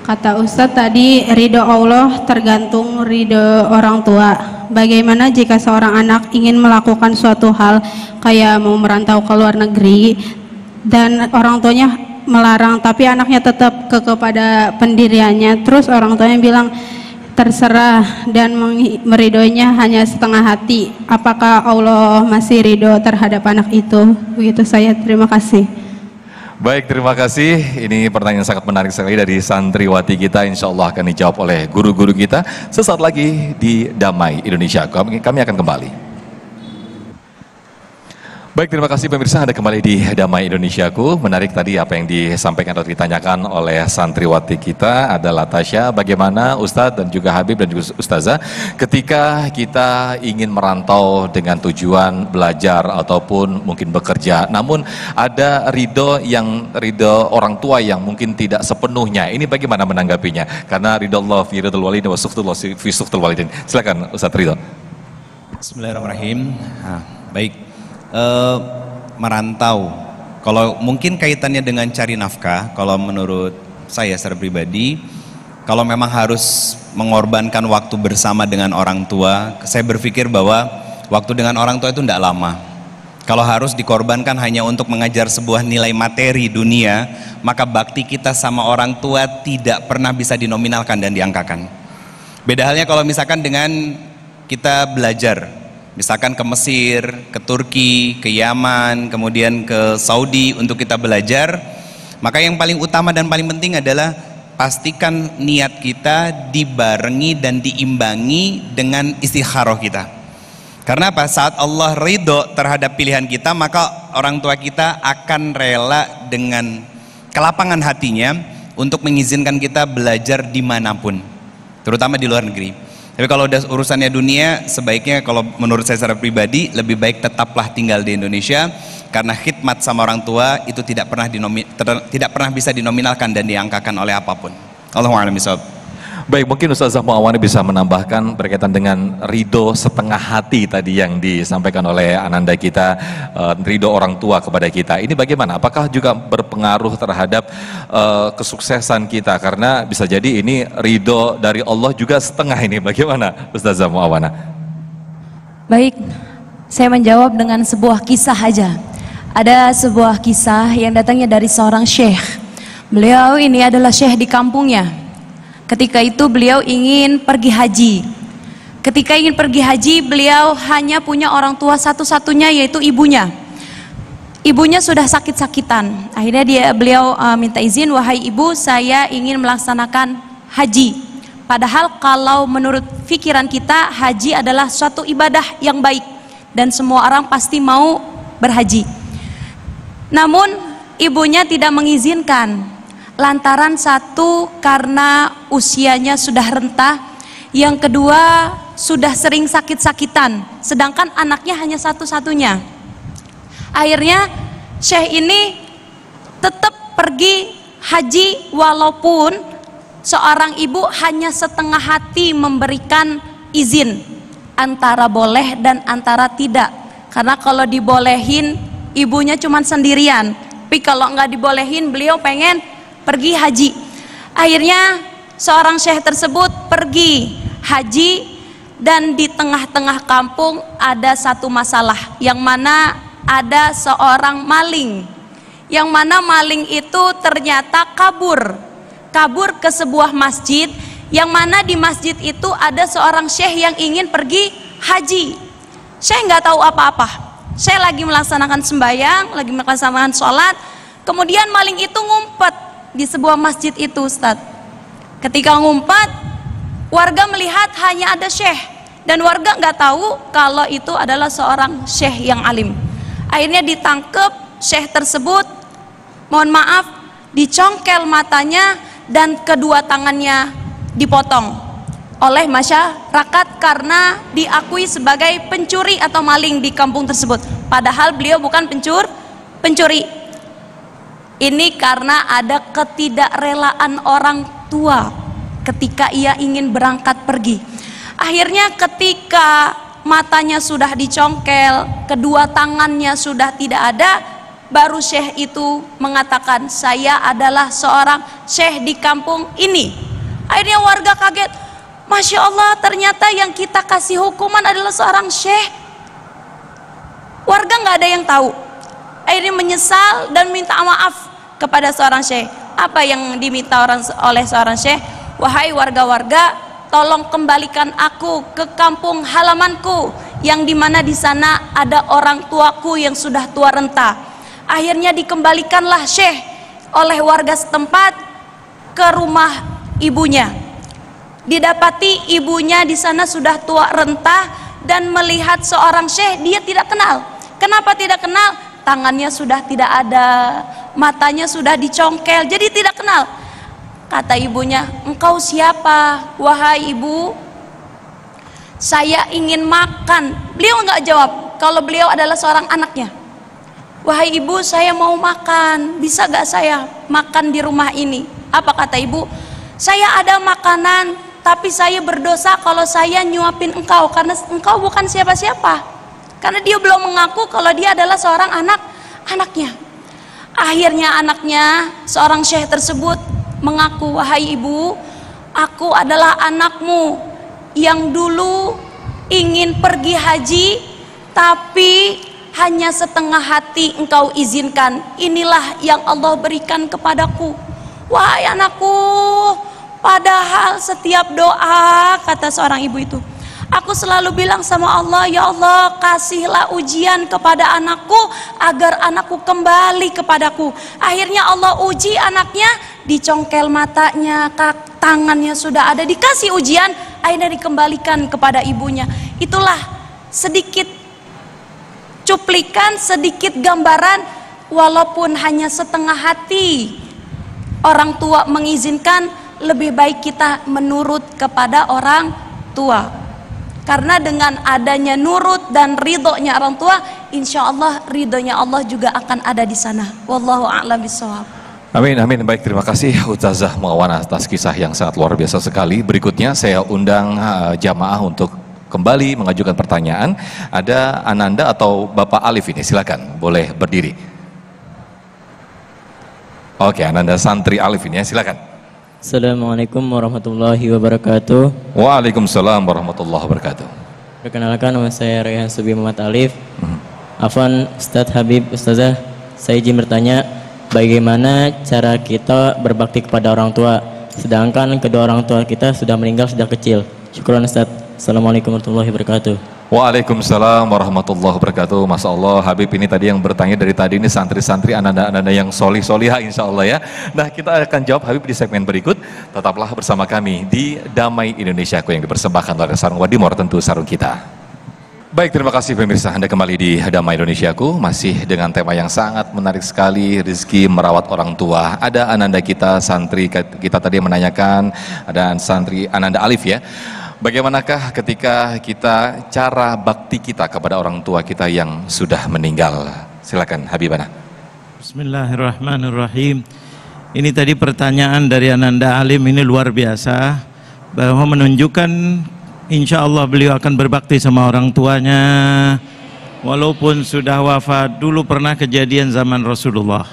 kata Ustadz tadi ridho Allah tergantung ridho orang tua. Bagaimana jika seorang anak ingin melakukan suatu hal kayak mau merantau ke luar negeri dan orang tuanya melarang, tapi anaknya tetap kepada pendiriannya, terus orang tuanya bilang terserah dan meridhoinya hanya setengah hati, apakah Allah masih ridho terhadap anak itu? Begitu saya, terima kasih. Baik, terima kasih. Ini pertanyaan sangat menarik sekali dari santriwati kita. Insya Allah akan dijawab oleh guru-guru kita sesaat lagi di Damai Indonesia. Kami akan kembali. Baik, terima kasih pemirsa, Anda kembali di Damai Indonesiaku. Menarik tadi apa yang disampaikan atau ditanyakan oleh santriwati kita adalah Tasya, bagaimana Ustadz dan juga Habib dan juga Ustazah ketika kita ingin merantau dengan tujuan belajar ataupun mungkin bekerja, namun ada ridho orang tua yang mungkin tidak sepenuhnya. Ini bagaimana menanggapinya? Karena ridho Allah fi ridhul walidin wa sukhtul fi sukhtul walidin. Silakan Ustadz Ridho. Bismillahirrahmanirrahim. Baik. Merantau, kalau mungkin kaitannya dengan cari nafkah, kalau menurut saya secara pribadi, kalau memang harus mengorbankan waktu bersama dengan orang tua, saya berpikir bahwa waktu dengan orang tua itu tidak lama. Kalau harus dikorbankan hanya untuk mengajar sebuah nilai materi dunia, maka bakti kita sama orang tua tidak pernah bisa dinominalkan dan diangkakan. Beda halnya kalau misalkan dengan kita belajar, misalkan ke Mesir, ke Turki, ke Yaman, kemudian ke Saudi untuk kita belajar, maka yang paling utama dan paling penting adalah pastikan niat kita dibarengi dan diimbangi dengan istikharah kita. Karena apa? Saat Allah ridho terhadap pilihan kita, maka orang tua kita akan rela dengan kelapangan hatinya untuk mengizinkan kita belajar dimanapun, terutama di luar negeri. Tapi kalau udah urusannya dunia, sebaiknya kalau menurut saya secara pribadi lebih baik tetaplah tinggal di Indonesia, karena khidmat sama orang tua itu tidak pernah bisa dinominalkan dan diangkakan oleh apapun. Allahu a'lam bishawab. Baik, mungkin Ustazah Muawani bisa menambahkan berkaitan dengan ridho setengah hati tadi yang disampaikan oleh Ananda kita, ridho orang tua kepada kita. Ini bagaimana? Apakah juga berpengaruh terhadap kesuksesan kita? Karena bisa jadi ini ridho dari Allah juga setengah ini. Bagaimana Ustazah Muawana? Baik, saya menjawab dengan sebuah kisah aja. Ada sebuah kisah yang datangnya dari seorang syekh. Beliau ini adalah syekh di kampungnya. Ketika itu beliau ingin pergi haji. Ketika ingin pergi haji, beliau hanya punya orang tua satu-satunya, yaitu ibunya. Ibunya sudah sakit-sakitan. Akhirnya beliau minta izin, wahai ibu, saya ingin melaksanakan haji. Padahal kalau menurut pikiran kita, haji adalah suatu ibadah yang baik dan semua orang pasti mau berhaji. Namun ibunya tidak mengizinkan, lantaran satu, karena usianya sudah renta, yang kedua sudah sering sakit-sakitan, sedangkan anaknya hanya satu-satunya. Akhirnya Syekh ini tetap pergi haji walaupun seorang ibu hanya setengah hati memberikan izin antara boleh dan antara tidak. Karena kalau dibolehin ibunya cuma sendirian, tapi kalau nggak dibolehin beliau pengen pergi haji. Akhirnya seorang syekh tersebut pergi haji, dan di tengah-tengah kampung ada satu masalah, yang mana ada seorang maling, yang mana maling itu ternyata kabur ke sebuah masjid, yang mana di masjid itu ada seorang syekh yang ingin pergi haji. Syekh nggak tahu apa-apa, syekh lagi melaksanakan sembahyang, lagi melaksanakan sholat, kemudian maling itu ngumpet di sebuah masjid itu, Ustadz. Ketika ngumpet, warga melihat hanya ada syekh, dan warga nggak tahu kalau itu adalah seorang syekh yang alim. Akhirnya ditangkap syekh tersebut, mohon maaf, dicongkel matanya dan kedua tangannya dipotong oleh masyarakat karena diakui sebagai pencuri atau maling di kampung tersebut. Padahal beliau bukan pencuri. Ini karena ada ketidakrelaan orang tua ketika ia ingin berangkat pergi. Akhirnya ketika matanya sudah dicongkel, kedua tangannya sudah tidak ada, baru syekh itu mengatakan, saya adalah seorang syekh di kampung ini. Akhirnya warga kaget, Masya Allah, ternyata yang kita kasih hukuman adalah seorang syekh. Warga nggak ada yang tahu. Akhirnya menyesal dan minta maaf kepada seorang syekh. Apa yang diminta oleh seorang syekh? Wahai warga-warga, tolong kembalikan aku ke kampung halamanku, yang dimana di sana ada orang tuaku yang sudah tua renta. Akhirnya dikembalikanlah syekh oleh warga setempat ke rumah ibunya. Didapati ibunya di sana sudah tua renta dan melihat seorang syekh dia tidak kenal. Kenapa tidak kenal? Tangannya sudah tidak ada, matanya sudah dicongkel, jadi tidak kenal. Kata ibunya, engkau siapa? Wahai ibu, saya ingin makan. Beliau nggak jawab kalau beliau adalah seorang anaknya. Wahai ibu, saya mau makan, bisa gak saya makan di rumah ini? Apa kata ibu? Saya ada makanan, tapi saya berdosa kalau saya nyuapin engkau, karena engkau bukan siapa-siapa. Karena dia belum mengaku kalau dia adalah seorang anaknya. Akhirnya anaknya, seorang syekh tersebut mengaku, wahai ibu, aku adalah anakmu yang dulu ingin pergi haji, tapi hanya setengah hati engkau izinkan. Inilah yang Allah berikan kepadaku. Wahai anakku, padahal setiap doa, kata seorang ibu itu, aku selalu bilang sama Allah, ya Allah, kasihlah ujian kepada anakku agar anakku kembali kepadaku. Akhirnya Allah uji anaknya, dicongkel matanya, tangannya sudah ada, dikasih ujian, akhirnya dikembalikan kepada ibunya. Itulah sedikit cuplikan, sedikit gambaran, walaupun hanya setengah hati orang tua mengizinkan, lebih baik kita menurut kepada orang tua. Karena dengan adanya nurut dan ridhonya orang tua, insya Allah ridhonya Allah juga akan ada di sana. Wallahu a'lam bishawab. Amin, amin. Baik, terima kasih Ustazah Muawana atas kisah yang sangat luar biasa sekali. Berikutnya saya undang jamaah untuk kembali mengajukan pertanyaan. Ada Ananda atau Bapak Alif ini, silakan, boleh berdiri. Oke, Ananda santri Alif ini ya, silakan. Assalamualaikum warahmatullahi wabarakatuh. Waalaikumsalam warahmatullahi wabarakatuh. Perkenalkan, nama saya Rehan Subi Muhammad Alif. Afwan Ustadz Habib, Ustazah, saya izin bertanya, bagaimana cara kita berbakti kepada orang tua? sedangkan kedua orang tua kita sudah meninggal sejak kecil. Syukran Ustaz. Assalamualaikum warahmatullahi wabarakatuh. Waalaikumsalam warahmatullahi wabarakatuh. Masya Allah, Habib ini tadi yang bertanya dari tadi ini santri-santri ananda-ananda yang solih-solihah insya Allah ya. Nah, kita akan jawab Habib di segmen berikut. Tetaplah bersama kami di Damai Indonesiaku yang dipersembahkan oleh Sarung Wadimor, tentu sarung kita. Baik, terima kasih pemirsa, Anda kembali di Damai Indonesiaku, masih dengan tema yang sangat menarik sekali, rezeki merawat orang tua. Ada ananda kita, santri kita tadi menanyakan, ada santri Ananda Alif ya. Bagaimanakah ketika kita cara bakti kita kepada orang tua kita yang sudah meninggal? Silakan Habibana. Bismillahirrahmanirrahim. Ini tadi pertanyaan dari Ananda Alim, ini luar biasa, bahwa menunjukkan insya Allah beliau akan berbakti sama orang tuanya walaupun sudah wafat. Dulu pernah kejadian zaman Rasulullah.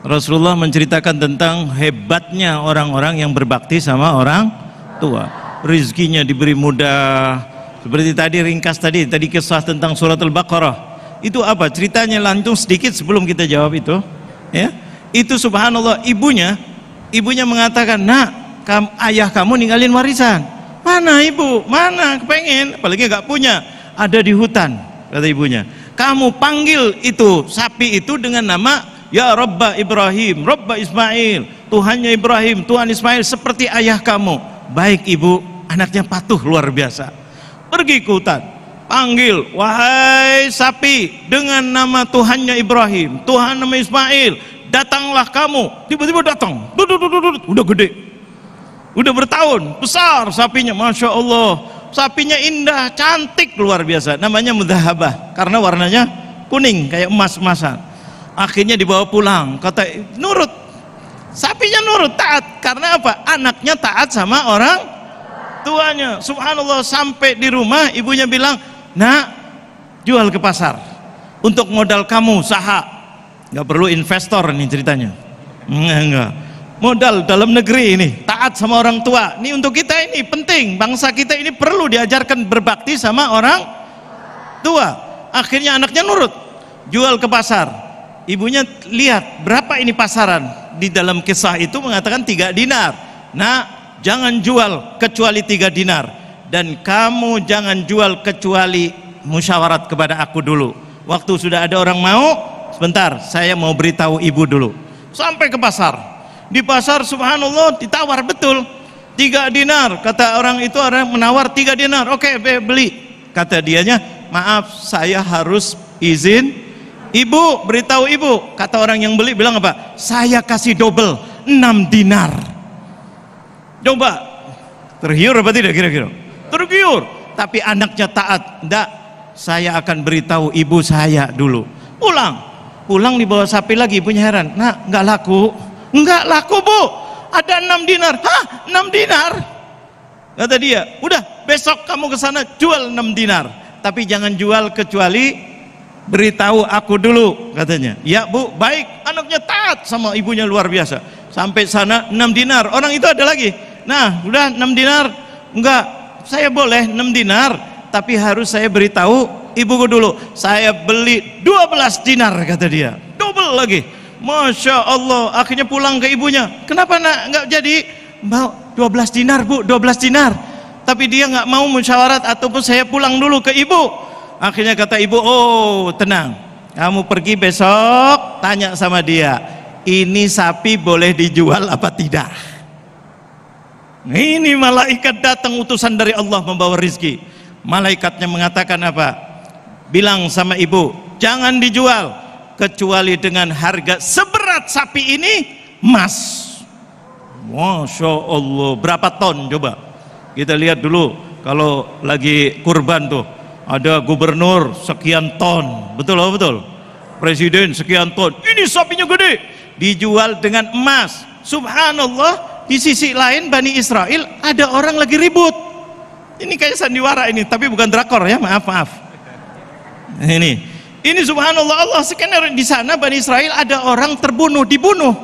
Rasulullah menceritakan tentang hebatnya orang-orang yang berbakti sama orang tua. Rizkinya diberi mudah. Seperti tadi ringkas tadi kisah tentang surat Al-Baqarah. Itu apa? Ceritanya langsung sedikit sebelum kita jawab itu. Ya, itu subhanallah, ibunya mengatakan, "Nak, ayah kamu ninggalin warisan." "Mana ibu? Mana? Kepengen." Apalagi nggak punya. "Ada di hutan," kata ibunya. "Kamu panggil itu sapi itu dengan nama Ya Rabba Ibrahim, Rabba Ismail, Tuhannya Ibrahim, Tuhan Ismail seperti ayah kamu." "Baik ibu." Anaknya patuh luar biasa. Pergi ke hutan, panggil, "Wahai sapi dengan nama Tuhannya Ibrahim, Tuhan nama Ismail, datanglah kamu." Tiba-tiba datang, udah gede, udah bertahun, besar sapinya, masya Allah. Sapinya indah, cantik luar biasa. Namanya mudzahabah karena warnanya kuning kayak emas-emasan. Akhirnya dibawa pulang, kata nurut. Sapinya nurut, taat. Karena apa? Anaknya taat sama orang tuanya. Subhanallah, sampai di rumah ibunya bilang, "Nak, jual ke pasar untuk modal kamu usaha." Nggak perlu investor nih ceritanya. Enggak. Modal dalam negeri ini, taat sama orang tua. Ini untuk kita ini penting. Bangsa kita ini perlu diajarkan berbakti sama orang tua. Akhirnya anaknya nurut, jual ke pasar. Ibunya lihat berapa ini pasaran. Di dalam kisah itu mengatakan 3 dinar. "Nah, jangan jual kecuali 3 dinar. Dan kamu jangan jual kecuali musyawarat kepada aku dulu. Waktu sudah ada orang mau, sebentar, saya mau beritahu ibu dulu." Sampai ke pasar. Di pasar subhanallah ditawar betul. 3 dinar. Kata orang itu, orang menawar 3 dinar. "Oke, beli." Kata dianya, "Maaf, saya harus izin ibu, beritahu ibu." Kata orang yang beli bilang apa? "Saya kasih double, 6 dinar." Coba, tergiur apa tidak kira-kira? Tergiur. Tapi anaknya taat. "Enggak, saya akan beritahu ibu saya dulu." Pulang dibawa sapi lagi. Ibunya heran, "Nak, enggak laku." "Enggak laku bu, ada 6 dinar." "Hah, 6 dinar?" Kata dia, "Udah, besok kamu ke sana jual 6 dinar. Tapi jangan jual kecuali beritahu aku dulu," katanya. "Ya bu, baik." Anaknya taat sama ibunya luar biasa. Sampai sana 6 dinar. Orang itu ada lagi, "Nah, udah 6 dinar." "Enggak, saya boleh 6 dinar, tapi harus saya beritahu ibuku dulu." "Saya beli 12 dinar," kata dia. Double lagi. Masya Allah. Akhirnya pulang ke ibunya. "Kenapa nak enggak jadi?" "Mbak, 12 dinar bu, 12 dinar. Tapi dia enggak mau musyawarat ataupun saya pulang dulu ke ibu." Akhirnya kata ibu, "Oh tenang, kamu pergi besok tanya sama dia, ini sapi boleh dijual apa tidak." Ini malaikat datang utusan dari Allah membawa rizki. Malaikatnya mengatakan apa? Bilang sama ibu, "Jangan dijual kecuali dengan harga seberat sapi ini emas." Masya Allah, berapa ton coba? Kita lihat dulu kalau lagi kurban tuh, ada gubernur sekian ton, betul? Presiden sekian ton. Ini sapinya gede, dijual dengan emas. Subhanallah, di sisi lain Bani Israel ada orang lagi ribut. Ini kayak sandiwara ini, tapi bukan drakor ya, maaf. Ini subhanallah, Allah skenario di sana Bani Israel ada orang dibunuh.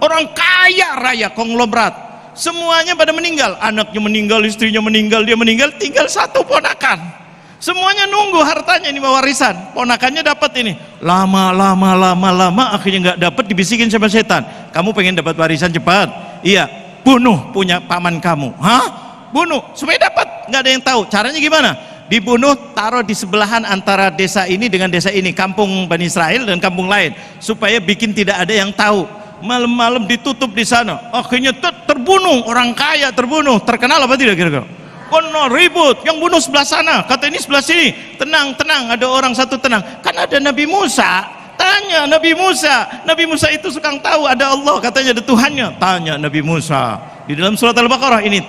Orang kaya raya konglomerat. Semuanya pada meninggal, anaknya meninggal, istrinya meninggal, dia meninggal, tinggal satu ponakan. Semuanya nunggu hartanya ini warisan. Ponakannya dapat ini. Lama akhirnya nggak dapat, dibisikin sama setan. "Kamu pengen dapat warisan cepat?" "Iya." bunuh punya paman kamu. Hah? Bunuh supaya dapat, nggak ada yang tahu. Caranya gimana? Dibunuh, taruh di sebelahan antara desa ini dengan desa ini, kampung Bani Israel dan kampung lain, supaya bikin tidak ada yang tahu. Malam-malam ditutup di sana. Akhirnya terbunuh, orang kaya terbunuh. Terkenal apa tidak kira-kira? Kono ribut, yang bunuh sebelah sana, kata ini sebelah sini. Tenang, tenang, ada orang satu tenang. Kan ada Nabi Musa. Tanya Nabi Musa. Nabi Musa itu suka tahu ada Allah, katanya ada Tuhannya. Tanya Nabi Musa. Di dalam surat Al-Baqarah ini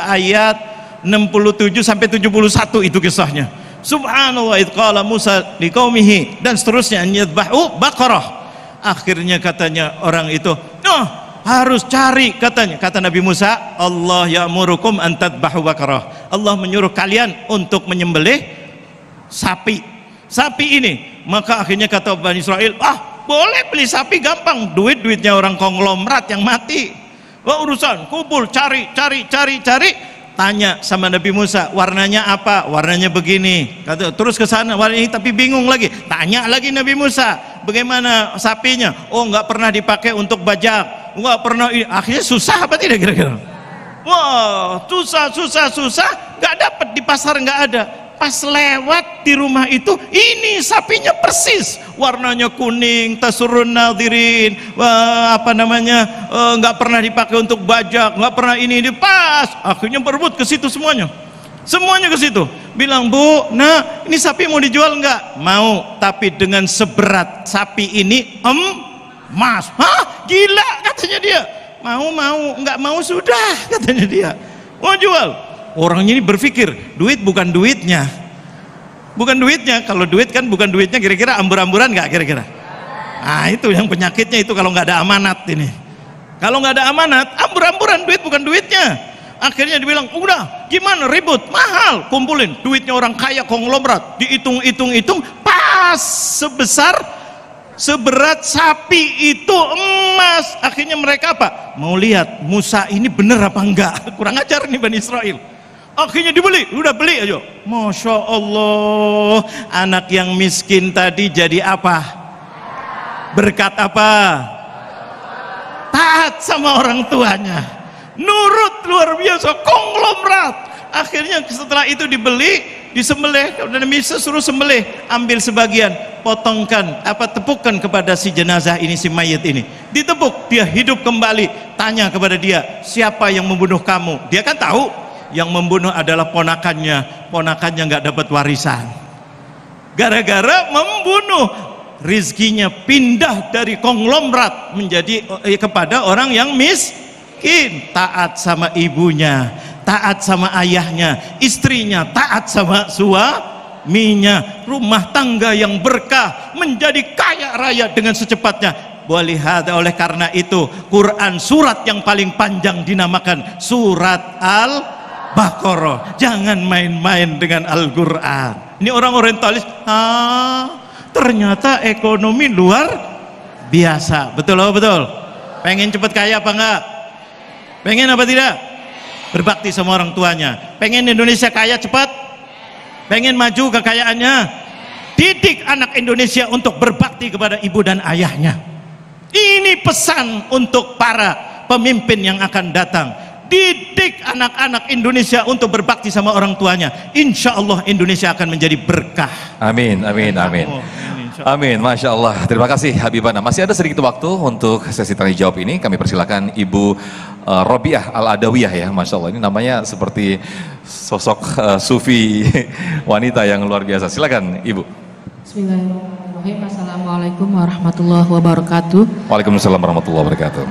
ayat 67 sampai 71 itu kisahnya. Subhanallah, idh qala Musa liqaumihi, dan seterusnya, yadhbahu baqarah. Akhirnya katanya orang itu, harus cari, katanya, kata Nabi Musa, Allah ya'murukum an tadhbahu baqarah. Allah menyuruh kalian untuk menyembelih sapi. Sapi ini. Maka akhirnya kata Bani Israel, boleh beli sapi gampang, duitnya orang konglomerat yang mati. Urusan kumpul, cari. Tanya sama Nabi Musa, warnanya apa? Warnanya begini. Kata, terus ke sana, warna ini, tapi bingung lagi. Tanya lagi Nabi Musa, bagaimana sapinya? Oh, nggak pernah dipakai untuk bajak, nggak pernah. Akhirnya susah apa tidak kira-kira? Wah, susah, nggak dapat di pasar, nggak ada. Pas lewat di rumah itu, ini sapinya persis, warnanya kuning, tasurun nadirin, nggak pernah dipakai untuk bajak, nggak pernah ini pas. Akhirnya berebut ke situ semuanya ke situ. Bilang, Bu, nah ini sapi mau dijual nggak? Mau, tapi dengan seberat sapi ini emas. Hah, gila, katanya dia. Mau, nggak mau sudah, katanya dia. Mau jual. Orangnya ini berpikir, duit bukan duitnya. Kalau duit kan bukan duitnya, kira-kira ambur-amburan nggak kira-kira? Nah, itu yang penyakitnya itu, kalau nggak ada amanat ini. Kalau nggak ada amanat, ambur-amburan, duit bukan duitnya. Akhirnya dibilang, udah, gimana, ribut, mahal, kumpulin duitnya orang kaya konglomerat, dihitung, pas seberat sapi itu emas. Akhirnya mereka apa? Mau lihat Musa ini bener apa enggak. Kurang ajar nih Bani Israel. Akhirnya dibeli, udah beli aja. Masya Allah, anak yang miskin tadi jadi apa? Berkat apa? Taat sama orang tuanya, nurut, luar biasa, konglomerat. Akhirnya setelah itu dibeli, disembelih, dan bisa suruh sembelih, ambil sebagian, potongkan, tepukkan kepada si jenazah ini, si mayit ini, ditepuk, dia hidup kembali. Tanya kepada dia, siapa yang membunuh kamu? Dia kan tahu yang membunuh adalah ponakannya nggak dapat warisan. Gara-gara membunuh, rizkinya pindah dari konglomerat menjadi kepada orang yang miskin. Taat sama ibunya, taat sama ayahnya, istrinya taat sama suaminya, rumah tangga yang berkah, menjadi kaya raya dengan secepatnya. Oleh karena itu, Quran surat yang paling panjang dinamakan surat Al-Baqarah. Jangan main-main dengan Al-Quran. Ini orang orientalis, ternyata ekonomi luar biasa. Betul apa betul? Pengen cepat kaya apa enggak? Pengen apa tidak? Berbakti sama orang tuanya. Pengen Indonesia kaya cepat? Pengen maju kekayaannya? Didik anak Indonesia untuk berbakti kepada ibu dan ayahnya. Ini pesan untuk para pemimpin yang akan datang. Didik anak-anak Indonesia untuk berbakti sama orang tuanya. Insya Allah Indonesia akan menjadi berkah. Amin, amin, amin. Amin, Masya Allah. Terima kasih Habibana. Masih ada sedikit waktu untuk sesi tanya jawab ini. Kami persilakan Ibu Robiah Al-Adawiyah ya. Masya Allah, ini namanya seperti sosok sufi wanita yang luar biasa. Silakan Ibu. Bismillahirrahmanirrahim. Assalamualaikum warahmatullahi wabarakatuh. Waalaikumsalam warahmatullahi wabarakatuh.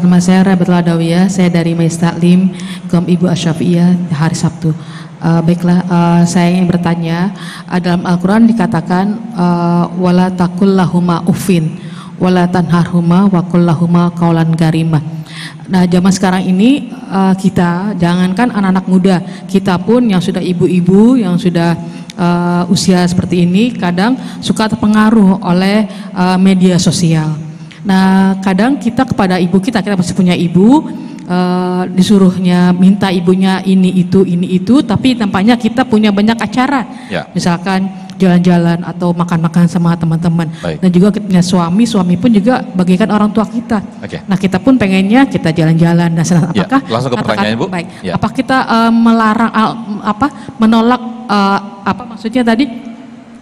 Nama saya Rabiatul Adawiyah, saya dari Majelis Taklim Kaum Ibu Asyafiyah hari Sabtu. Baiklah, saya ingin bertanya, dalam Al-Quran dikatakan wala taqul lahuma uffin wala tanharhuma wa qul lahuma qaulan karimah. Nah, zaman sekarang ini kita, jangankan anak-anak muda, kita pun yang sudah ibu-ibu, yang sudah usia seperti ini, kadang suka terpengaruh oleh media sosial. Nah, kadang kita kepada ibu kita masih punya ibu, disuruhnya minta ibunya ini itu, tapi tampaknya kita punya banyak acara, misalkan jalan-jalan atau makan-makan sama teman-teman. Dan juga kita punya suami pun juga bagaikan orang tua kita. Nah kita pun pengennya kita jalan-jalan. Nah apakah langsung ke pertanyaan Ibu? Baik. Apa kita melarang menolak maksudnya tadi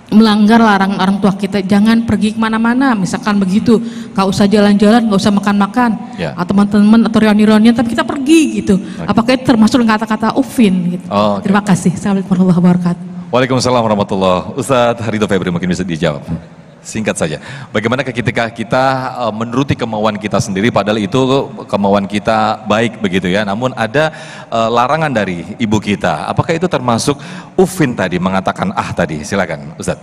melanggar larangan orang tua kita, jangan pergi kemana-mana, misalkan begitu, gak usah jalan-jalan, gak usah makan-makan, atau teman-teman atau reuni-reunian, tapi kita pergi gitu. Apakah itu termasuk kata-kata ufin? Gitu. Terima kasih. Assalamualaikum warahmatullahi wabarakatuh. Waalaikumsalam warahmatullahi wabarakatuh. Ustadz Ridho Febri mungkin bisa dijawab. Singkat saja. Bagaimana ketika kita menuruti kemauan kita sendiri, padahal itu kemauan kita baik begitu ya, namun ada larangan dari ibu kita. Apakah itu termasuk ufin tadi, mengatakan tadi? Silakan Ustadz.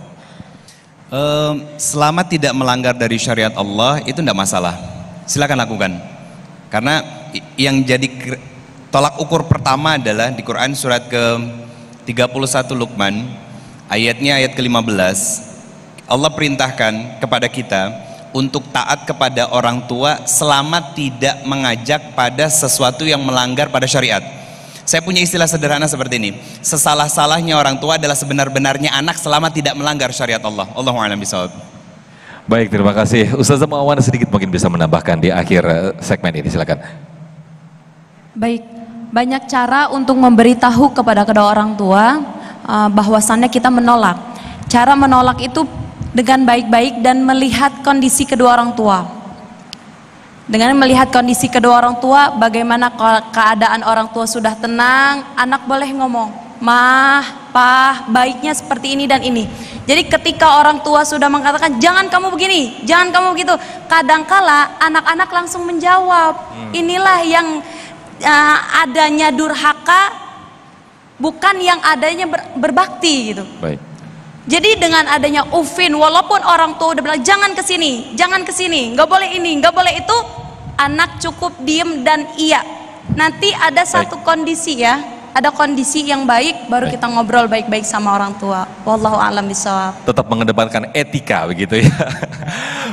Selama tidak melanggar dari syariat Allah itu tidak masalah. Silakan lakukan. Karena yang jadi tolak ukur pertama adalah di Quran surat ke-31 Luqman, ayatnya ayat ke-15. Allah perintahkan kepada kita untuk taat kepada orang tua selama tidak mengajak pada sesuatu yang melanggar pada syariat. Saya punya istilah sederhana seperti ini: sesalah-salahnya orang tua adalah sebenar-benarnya anak selama tidak melanggar syariat Allah. Allahu a'lam bishawab. Baik, terima kasih. Ustazah Muawana sedikit mungkin bisa menambahkan di akhir segmen ini, silakan. Baik, banyak cara untuk memberitahu kepada kedua orang tua bahwasannya kita menolak. Cara menolak itu dengan baik-baik dan melihat kondisi kedua orang tua. Dengan melihat kondisi kedua orang tua, bagaimana keadaan orang tua sudah tenang, anak boleh ngomong, "Mah, Pah, baiknya seperti ini dan ini." Jadi ketika orang tua sudah mengatakan, "Jangan kamu begini, jangan kamu begitu," kadangkala anak-anak langsung menjawab. Inilah yang adanya durhaka, bukan yang adanya berbakti gitu. Baik. Jadi dengan adanya ufin, walaupun orang tua udah bilang jangan kesini, nggak boleh ini, nggak boleh itu, anak cukup diem dan iya. Nanti ada satu kondisi ya, ada kondisi yang baik, baru kita ngobrol baik-baik sama orang tua. Wallahu a'lam bishawab. Tetap mengedepankan etika begitu ya.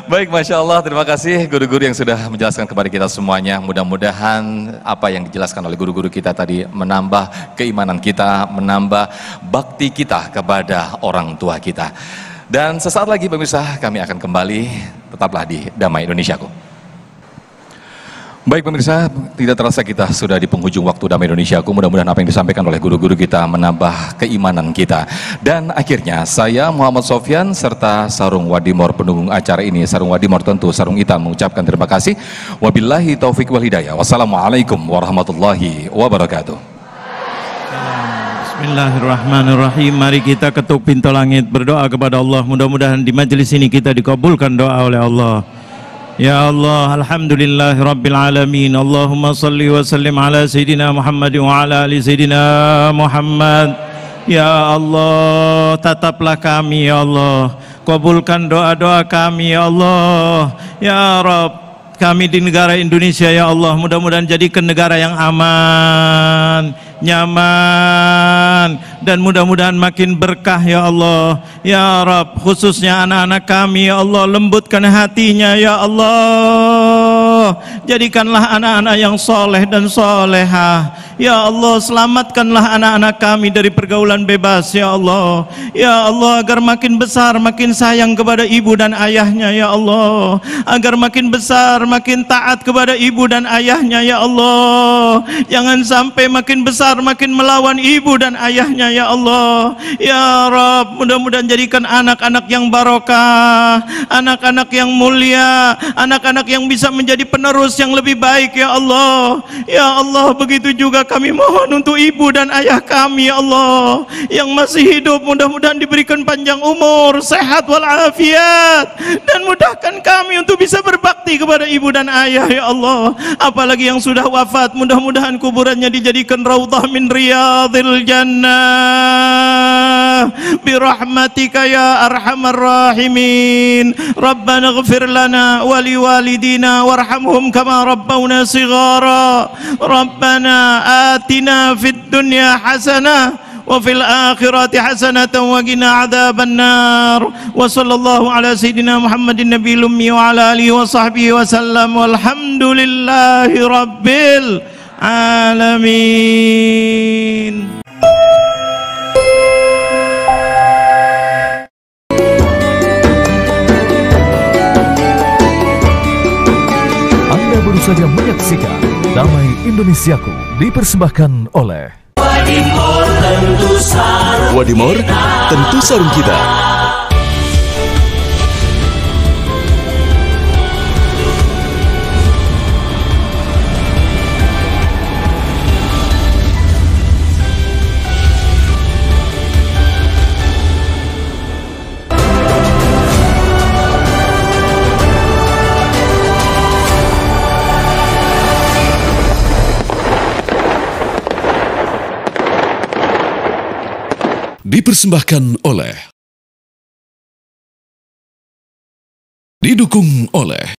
Baik, Masya Allah, terima kasih guru-guru yang sudah menjelaskan kepada kita semuanya. Mudah-mudahan apa yang dijelaskan oleh guru-guru kita tadi menambah keimanan kita, menambah bakti kita kepada orang tua kita. Dan sesaat lagi pemirsa, kami akan kembali, tetaplah di Damai Indonesiaku. Baik pemirsa, tidak terasa kita sudah di penghujung waktu Damai Indonesiaku. Mudah-mudahan apa yang disampaikan oleh guru-guru kita menambah keimanan kita. Dan akhirnya saya Muhammad Sofyan serta Sarung Wadimor pendukung acara ini, Sarung Wadimor tentu Sarung Hitam, mengucapkan terima kasih. Wabillahi taufiq wal hidayah. Wassalamualaikum warahmatullahi wabarakatuh. Bismillahirrahmanirrahim. Mari kita ketuk pintu langit, berdoa kepada Allah. Mudah-mudahan di majelis ini kita dikabulkan doa oleh Allah. Ya Allah, alhamdulillah rabbil alamin. Allahumma salli wa sallim ala Sayyidina Muhammad wa ala ali Sayyidina Muhammad. Ya Allah, tataplah kami ya Allah, kabulkan doa-doa kami ya Allah. Ya Rabb, kami di negara Indonesia ya Allah, mudah-mudahan jadikan negara yang aman, nyaman, dan mudah-mudahan makin berkah ya Allah. Ya Rabb, khususnya anak-anak kami ya Allah, lembutkan hatinya ya Allah. Jadikanlah anak-anak yang soleh dan solehah ya Allah. Selamatkanlah anak-anak kami dari pergaulan bebas ya Allah. Ya Allah, agar makin besar makin sayang kepada ibu dan ayahnya ya Allah, agar makin besar makin taat kepada ibu dan ayahnya ya Allah. Jangan sampai makin besar makin melawan ibu dan ayahnya ya Allah. Ya Rabb, mudah-mudahan jadikan anak-anak yang barokah, anak-anak yang mulia, anak-anak yang bisa menjadi penerus yang lebih baik ya Allah. Ya Allah, begitu juga kami mohon untuk ibu dan ayah kami ya Allah yang masih hidup, mudah-mudahan diberikan panjang umur, sehat walafiat, dan mudahkan kami untuk bisa berbakti kepada ibu dan ayah ya Allah. Apalagi yang sudah wafat, mudah-mudahan kuburannya dijadikan raudhah min riyadhil jannah birahmatika ya arhamar rahimin. Rabbana ighfir lana wa liwalidina warhamhum kama rabbawna shighara. Rabbana atina fid dunya hasanah wa fil akhirati hasanatan wa qina adzabannar. Wa sallallahu ala sayyidina Muhammadin nabiyil ummi wa ala alihi wa sahbihi wa sallam. Walhamdulillahi rabbil alamin. Anda baru saja menyaksikan Damai Indonesiaku dipersembahkan oleh Wadimor, tentu sarung kita. Dipersembahkan oleh, didukung oleh